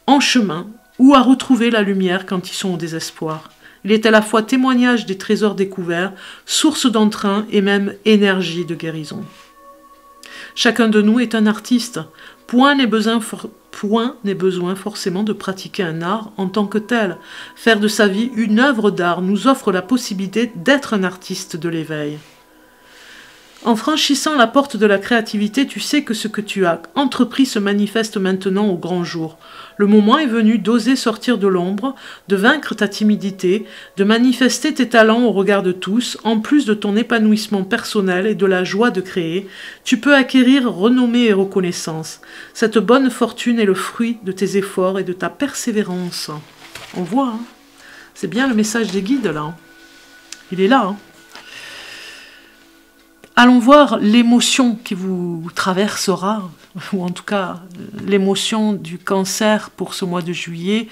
en chemin, ou à retrouver la lumière quand ils sont au désespoir. Il est à la fois témoignage des trésors découverts, source d'entrain et même énergie de guérison. Chacun de nous est un artiste. Point n'est besoin forcément de pratiquer un art en tant que tel. Faire de sa vie une œuvre d'art nous offre la possibilité d'être un artiste de l'éveil. En franchissant la porte de la créativité, tu sais que ce que tu as entrepris se manifeste maintenant au grand jour. Le moment est venu d'oser sortir de l'ombre, de vaincre ta timidité, de manifester tes talents au regard de tous. En plus de ton épanouissement personnel et de la joie de créer, tu peux acquérir renommée et reconnaissance. Cette bonne fortune est le fruit de tes efforts et de ta persévérance. On voit, hein, c'est bien le message des guides là. Il est là, hein. Allons voir l'émotion qui vous traversera, ou en tout cas l'émotion du cancer pour ce mois de juillet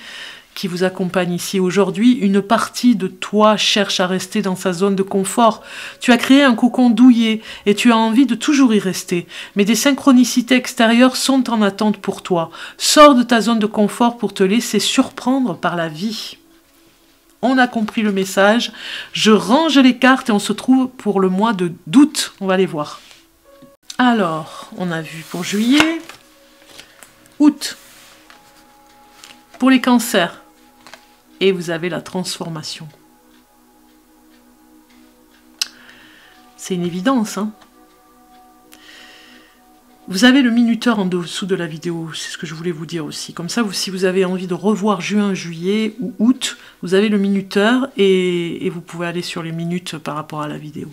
qui vous accompagne ici. Aujourd'hui, une partie de toi cherche à rester dans sa zone de confort. Tu as créé un cocon douillet et tu as envie de toujours y rester. Mais des synchronicités extérieures sont en attente pour toi. Sors de ta zone de confort pour te laisser surprendre par la vie. On a compris le message. Je range les cartes et on se trouve pour le mois d'août. On va les voir. Alors, on a vu pour juillet, août, pour les cancers. Et vous avez la transformation. C'est une évidence, hein? Vous avez le minuteur en dessous de la vidéo, c'est ce que je voulais vous dire aussi. Comme ça, si vous avez envie de revoir juin, juillet ou août, vous avez le minuteur et vous pouvez aller sur les minutes par rapport à la vidéo.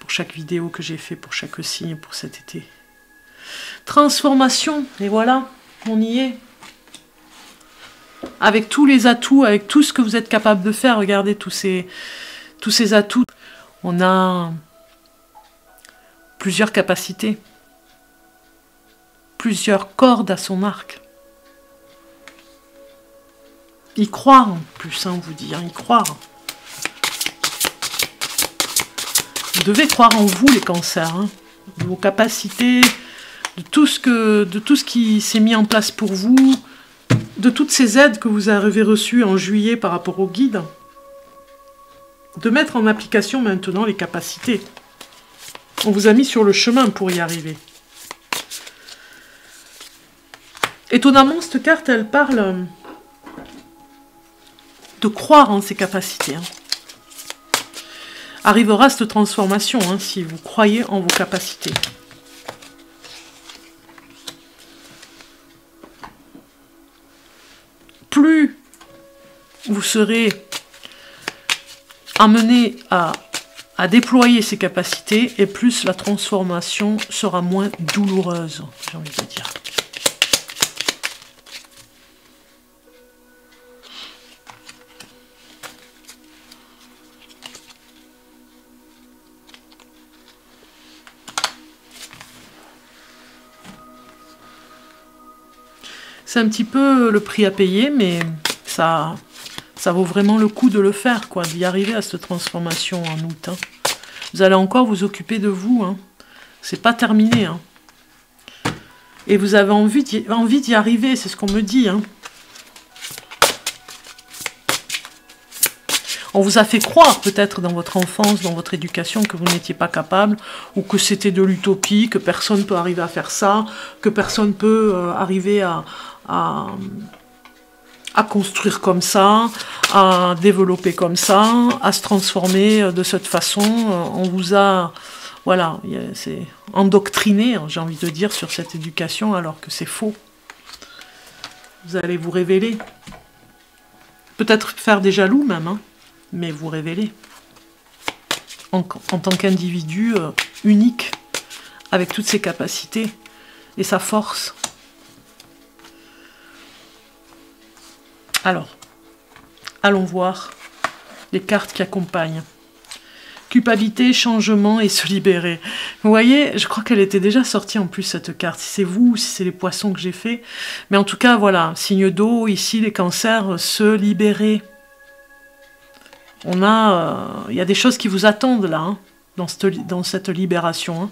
Pour chaque vidéo que j'ai fait, pour chaque signe, pour cet été. Transformation, et voilà, on y est. Avec tous les atouts, avec tout ce que vous êtes capable de faire, regardez tous ces atouts. On a plusieurs capacités, plusieurs cordes à son arc. Y croire en plus, hein, on vous dit, hein, y croire. Vous devez croire en vous, les cancers, hein, de vos capacités, de tout ce qui s'est mis en place pour vous, de toutes ces aides que vous avez reçues en juillet par rapport au guide, de mettre en application maintenant les capacités. On vous a mis sur le chemin pour y arriver. Étonnamment, cette carte, elle parle de croire en ses capacités. Hein. Arrivera cette transformation, hein, si vous croyez en vos capacités. Plus vous serez amené à déployer ses capacités, et plus la transformation sera moins douloureuse, j'ai envie de dire. C'est un petit peu le prix à payer, mais ça vaut vraiment le coup de le faire, quoi, d'y arriver à cette transformation en août. Hein. Vous allez encore vous occuper de vous. Hein. C'est pas terminé. Hein. Et vous avez envie d'y arriver, c'est ce qu'on me dit. Hein. On vous a fait croire, peut-être, dans votre enfance, dans votre éducation, que vous n'étiez pas capable, ou que c'était de l'utopie, que personne ne peut arriver à faire ça, que personne ne peut arriver à construire comme ça, à développer comme ça, à se transformer de cette façon. On vous a, voilà, c'est endoctriné, j'ai envie de dire, sur cette éducation, alors que c'est faux. Vous allez vous révéler. Peut-être faire des jaloux même, hein, mais vous révéler. En tant qu'individu unique, avec toutes ses capacités et sa force. Alors, allons voir les cartes qui accompagnent. culpabilité, changement et se libérer. Vous voyez, je crois qu'elle était déjà sortie en plus cette carte, si c'est vous ou si c'est les poissons que j'ai fait. Mais en tout cas, voilà, signe d'eau, ici les cancers, se libérer. On a, il y a des choses qui vous attendent là, hein, dans cette libération. Hein.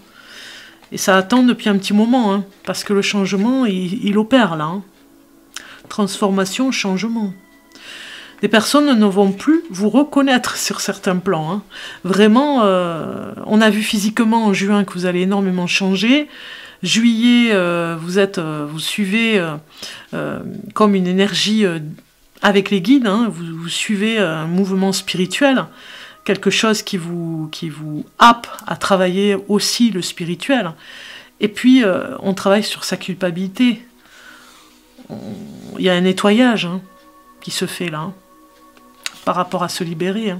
Et ça attend depuis un petit moment, hein, parce que le changement, il opère là. Hein. Transformation, changement. Des personnes ne vont plus vous reconnaître sur certains plans. Hein. Vraiment, on a vu physiquement en juin que vous allez énormément changer. Juillet, vous suivez comme une énergie avec les guides. Hein, vous suivez un mouvement spirituel, quelque chose qui vous happe à travailler aussi le spirituel. Et puis, on travaille sur sa culpabilité. Il y a un nettoyage hein, qui se fait là. Hein. Par rapport à se libérer. Hein.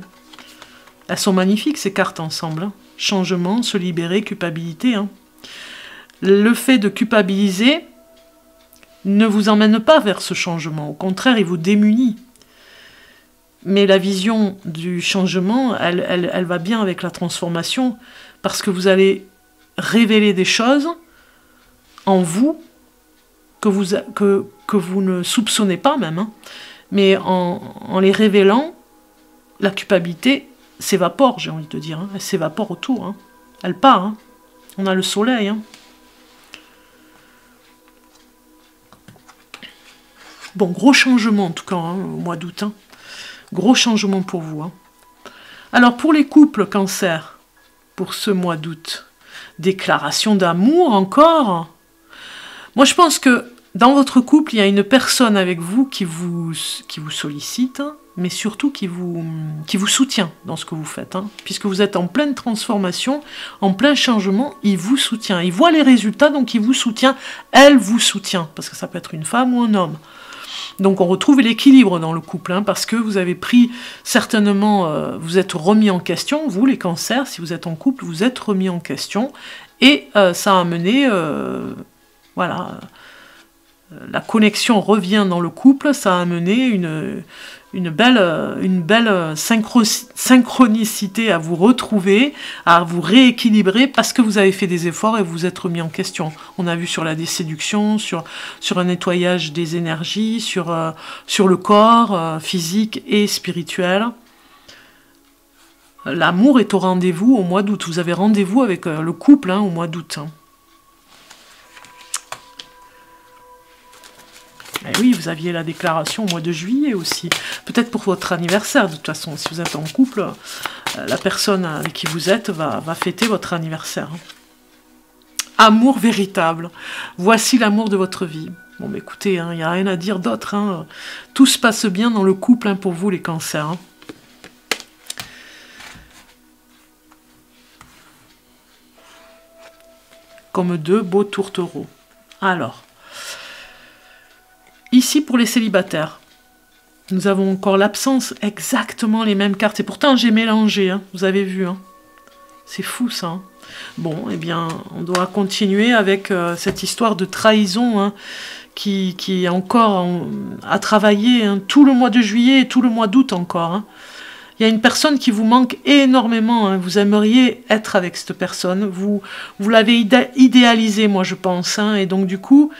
Elles sont magnifiques ces cartes ensemble. Hein. Changement, se libérer, culpabilité. Hein. Le fait de culpabiliser ne vous emmène pas vers ce changement. Au contraire, il vous démunit. Mais la vision du changement, elle va bien avec la transformation parce que vous allez révéler des choses en vous que vous ne soupçonnez pas même. Hein. Mais en les révélant, la culpabilité s'évapore, j'ai envie de dire. Hein. Elle s'évapore autour. Hein. Elle part. Hein. On a le soleil. Hein. Bon, gros changement en tout cas, hein, au mois d'août. Hein. Gros changement pour vous. Hein. Alors, pour les couples cancer, pour ce mois d'août, déclaration d'amour encore. Moi, je pense que dans votre couple, il y a une personne avec vous qui vous sollicite, mais surtout qui vous soutient dans ce que vous faites. Hein. Puisque vous êtes en pleine transformation, en plein changement, il vous soutient. Il voit les résultats, donc il vous soutient. Elle vous soutient, parce que ça peut être une femme ou un homme. Donc on retrouve l'équilibre dans le couple, hein, parce que vous avez pris, certainement, vous êtes remis en question, vous les cancers, si vous êtes en couple, vous êtes remis en question, et ça a amené, voilà... La connexion revient dans le couple, ça a amené une belle synchronicité à vous retrouver, à vous rééquilibrer parce que vous avez fait des efforts et vous vous êtes remis en question. On a vu sur la déséduction, sur un nettoyage des énergies, sur le corps physique et spirituel. L'amour est au rendez-vous au mois d'août. Vous avez rendez-vous avec le couple hein, au mois d'août. Hein. Et oui, vous aviez la déclaration au mois de juillet aussi. Peut-être pour votre anniversaire, de toute façon. Si vous êtes en couple, la personne avec qui vous êtes va fêter votre anniversaire. Amour véritable. Voici l'amour de votre vie. Bon, mais écoutez, il n'y a rien à dire d'autre. Hein. Tout se passe bien dans le couple hein, pour vous, les cancers. Hein. Comme deux beaux tourtereaux. Alors... Ici, pour les célibataires, nous avons encore l'absence, exactement les mêmes cartes. Et pourtant, j'ai mélangé, hein, vous avez vu. Hein. C'est fou, ça. Hein. Bon, eh bien, on doit continuer avec cette histoire de trahison hein, qui est encore à travailler hein, tout le mois de juillet et tout le mois d'août encore. Hein. Il y a une personne qui vous manque énormément. Hein. Vous aimeriez être avec cette personne. Vous l'avez idéalisée, moi, je pense. Hein. Et donc, du coup...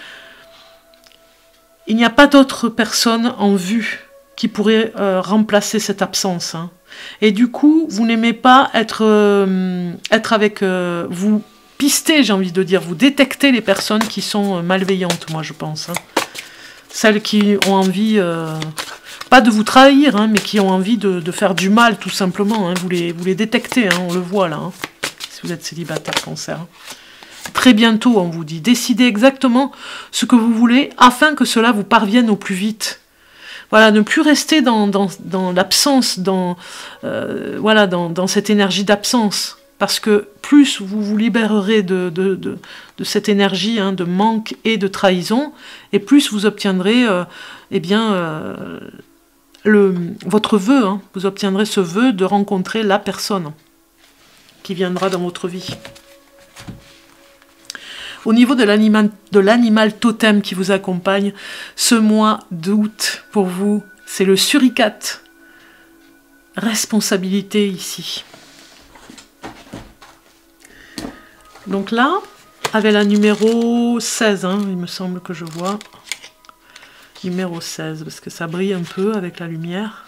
Il n'y a pas d'autre personne en vue qui pourrait remplacer cette absence. Hein. Et du coup, vous n'aimez pas être avec... vous pistez, j'ai envie de dire, vous détectez les personnes qui sont malveillantes, moi je pense. Hein. Celles qui ont envie, pas de vous trahir, hein, mais qui ont envie de faire du mal, tout simplement. Hein. Vous les détectez, hein, on le voit là, hein, si vous êtes célibataire, cancer. Hein. Très bientôt, on vous dit, décidez exactement ce que vous voulez afin que cela vous parvienne au plus vite. Voilà, ne plus rester dans l'absence, voilà, dans cette énergie d'absence. Parce que plus vous vous libérerez de cette énergie hein, de manque et de trahison, et plus vous obtiendrez eh bien, votre vœu. Hein, vous obtiendrez ce vœu de rencontrer la personne qui viendra dans votre vie. Au niveau de l'animal totem qui vous accompagne, ce mois d'août, pour vous, c'est le suricate. Responsabilité ici. Donc là, avec la numéro 16, hein, il me semble que je vois. Numéro 16, parce que ça brille un peu avec la lumière.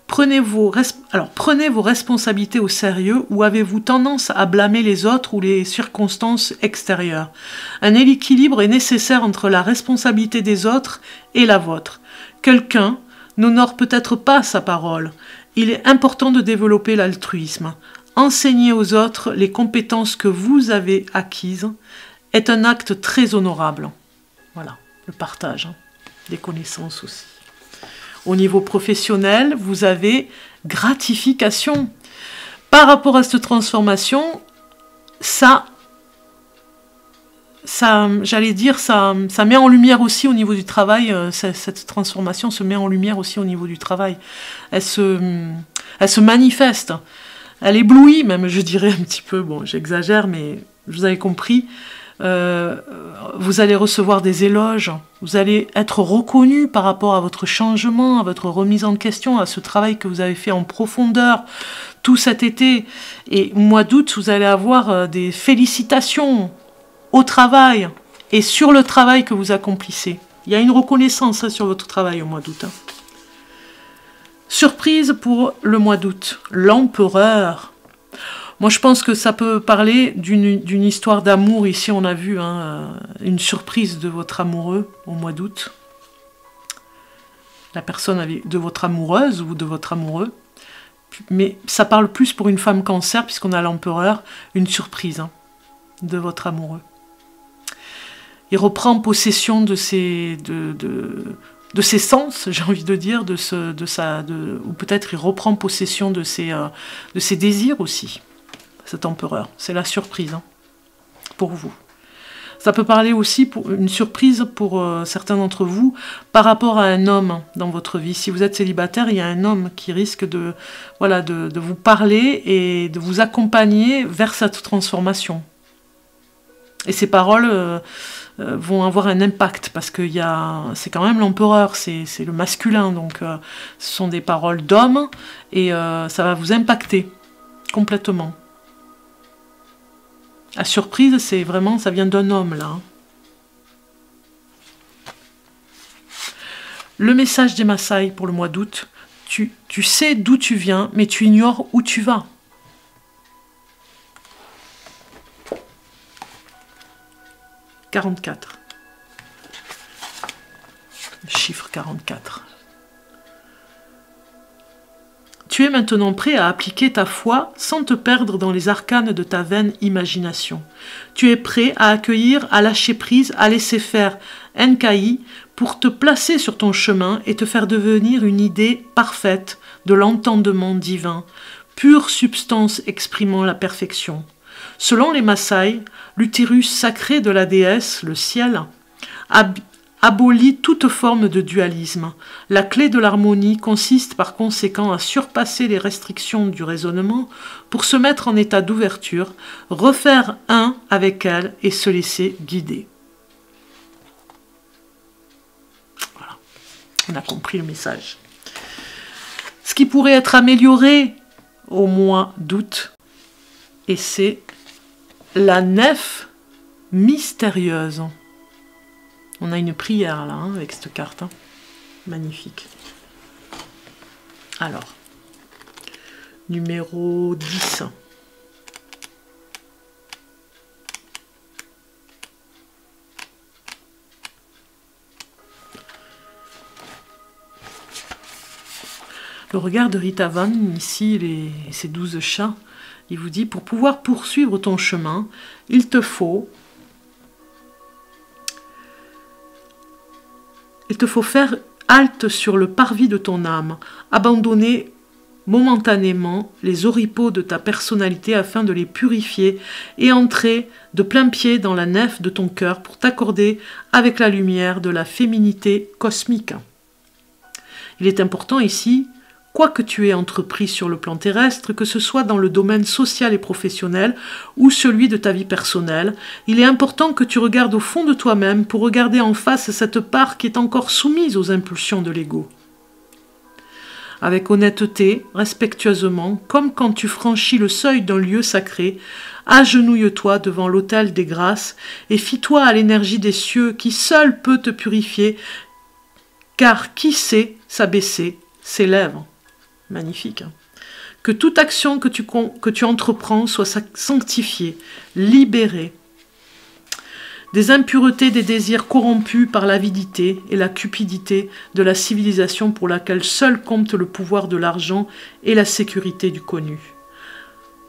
Prenez vos responsabilités au sérieux ou avez-vous tendance à blâmer les autres ou les circonstances extérieures? Un équilibre est nécessaire entre la responsabilité des autres et la vôtre. Quelqu'un n'honore peut-être pas sa parole. Il est important de développer l'altruisme. Enseigner aux autres les compétences que vous avez acquises est un acte très honorable. Voilà, le partage, hein, des connaissances aussi. Au niveau professionnel, vous avez gratification. Par rapport à cette transformation, j'allais dire, ça met en lumière aussi au niveau du travail, cette transformation se met en lumière aussi au niveau du travail. Elle se manifeste, elle éblouit même, je dirais un petit peu, bon j'exagère, mais vous avez compris. Vous allez recevoir des éloges, vous allez être reconnu par rapport à votre changement, à votre remise en question, à ce travail que vous avez fait en profondeur tout cet été. Et au mois d'août, vous allez avoir des félicitations au travail et sur le travail que vous accomplissez. Il y a une reconnaissance sur votre travail au mois d'août. Hein. Surprise pour le mois d'août, l'empereur. Moi, je pense que ça peut parler d'une histoire d'amour. Ici, on a vu une surprise de votre amoureux au mois d'août. La personne de votre amoureuse ou de votre amoureux. Mais ça parle plus pour une femme cancer, puisqu'on a l'empereur, une surprise de votre amoureux. Il reprend possession de ses sens, j'ai envie de dire, ou peut-être il reprend possession de ses désirs aussi. Cet empereur, c'est la surprise pour vous. Ça peut parler aussi pour une surprise pour certains d'entre vous par rapport à un homme dans votre vie. Si vous êtes célibataire, il y a un homme qui risque de vous parler et de vous accompagner vers cette transformation. Et ces paroles vont avoir un impact parce que c'est quand même l'empereur, c'est le masculin, donc ce sont des paroles d'homme et ça va vous impacter complètement. La surprise, c'est vraiment, ça vient d'un homme, là. Le message des Maasai pour le mois d'août, tu sais d'où tu viens, mais tu ignores où tu vas. « 44 ». Le chiffre 44. Tu es maintenant prêt à appliquer ta foi sans te perdre dans les arcanes de ta vaine imagination. Tu es prêt à accueillir, à lâcher prise, à laisser faire Nkai pour te placer sur ton chemin et te faire devenir une idée parfaite de l'entendement divin, pure substance exprimant la perfection. Selon les Maasai, l'utérus sacré de la déesse, le ciel, abolit toute forme de dualisme. La clé de l'harmonie consiste par conséquent à surpasser les restrictions du raisonnement pour se mettre en état d'ouverture, refaire un avec elle et se laisser guider. Voilà, on a compris le message. Ce qui pourrait être amélioré au mois d'août, et c'est la nef mystérieuse. On a une prière là, avec cette carte. Magnifique. Alors, numéro 10. Le regard de Rita Van, ici, ces 12 chats, il vous dit, pour pouvoir poursuivre ton chemin, il te faut faire halte sur le parvis de ton âme, abandonner momentanément les oripeaux de ta personnalité afin de les purifier et entrer de plein pied dans la nef de ton cœur pour t'accorder avec la lumière de la féminité cosmique. Il est important ici, quoi que tu aies entrepris sur le plan terrestre, que ce soit dans le domaine social et professionnel ou celui de ta vie personnelle, il est important que tu regardes au fond de toi-même pour regarder en face cette part qui est encore soumise aux impulsions de l'ego. avec honnêteté, respectueusement, comme quand tu franchis le seuil d'un lieu sacré, agenouille-toi devant l'autel des grâces et fie-toi à l'énergie des cieux qui seule peut te purifier, car qui sait s'abaisser s'élève. Magnifique. Hein? Que toute action que tu entreprends soit sanctifiée, libérée des impuretés, des désirs corrompus par l'avidité et la cupidité de la civilisation pour laquelle seul compte le pouvoir de l'argent et la sécurité du connu.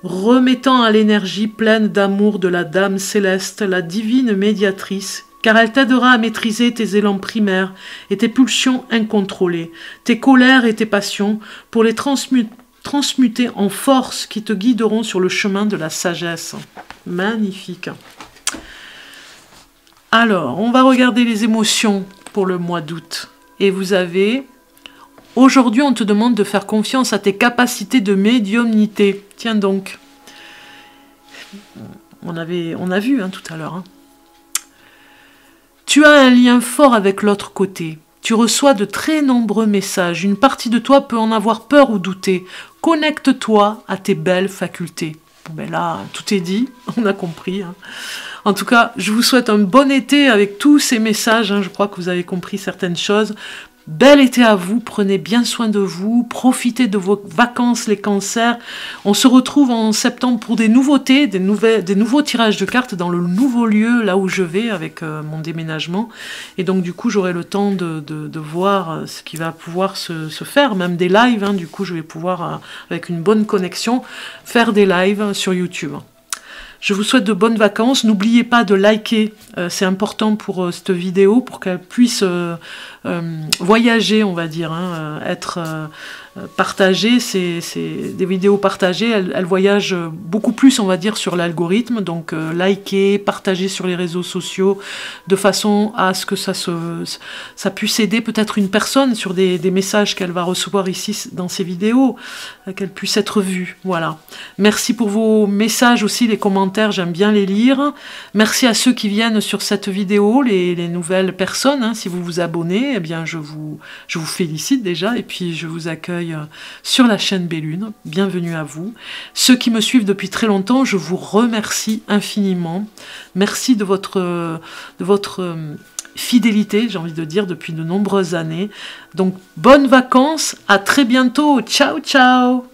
Remettant à l'énergie pleine d'amour de la Dame céleste, la divine médiatrice, car elle t'aidera à maîtriser tes élans primaires et tes pulsions incontrôlées, tes colères et tes passions, pour les transmuter en forces qui te guideront sur le chemin de la sagesse. Magnifique. Alors, on va regarder les émotions pour le mois d'août. Et vous avez... Aujourd'hui, on te demande de faire confiance à tes capacités de médiumnité. Tiens donc. On a vu tout à l'heure. Hein. Tu as un lien fort avec l'autre côté. Tu reçois de très nombreux messages. Une partie de toi peut en avoir peur ou douter. Connecte-toi à tes belles facultés. Bon, ben là, tout est dit. On a compris. Hein. En tout cas, je vous souhaite un bon été avec tous ces messages. Hein. Je crois que vous avez compris certaines choses. Bel été à vous, prenez bien soin de vous, profitez de vos vacances les cancers. On se retrouve en septembre pour des nouveautés, des nouveaux tirages de cartes dans le nouveau lieu, là où je vais avec mon déménagement. Et donc du coup, j'aurai le temps de voir ce qui va pouvoir se faire, même des lives. Hein. Du coup, je vais pouvoir, avec une bonne connexion, faire des lives sur YouTube. Je vous souhaite de bonnes vacances. N'oubliez pas de liker, c'est important pour cette vidéo, pour qu'elle puisse voyager, on va dire, hein, être partagée. C'est des vidéos partagées, elles voyagent beaucoup plus, on va dire, sur l'algorithme. Donc, liker, partager sur les réseaux sociaux, de façon à ce que ça puisse aider peut-être une personne sur des messages qu'elle va recevoir ici dans ces vidéos, qu'elle puisse être vue. Voilà. Merci pour vos messages aussi, les commentaires, j'aime bien les lire. Merci à ceux qui viennent sur cette vidéo, les nouvelles personnes. Hein, si vous vous abonnez, eh bien je vous félicite déjà, et puis je vous accueille sur la chaîne Bellune. Bienvenue à vous. Ceux qui me suivent depuis très longtemps, je vous remercie infiniment. Merci de votre fidélité, j'ai envie de dire, depuis de nombreuses années. Donc, bonnes vacances, à très bientôt. Ciao, ciao!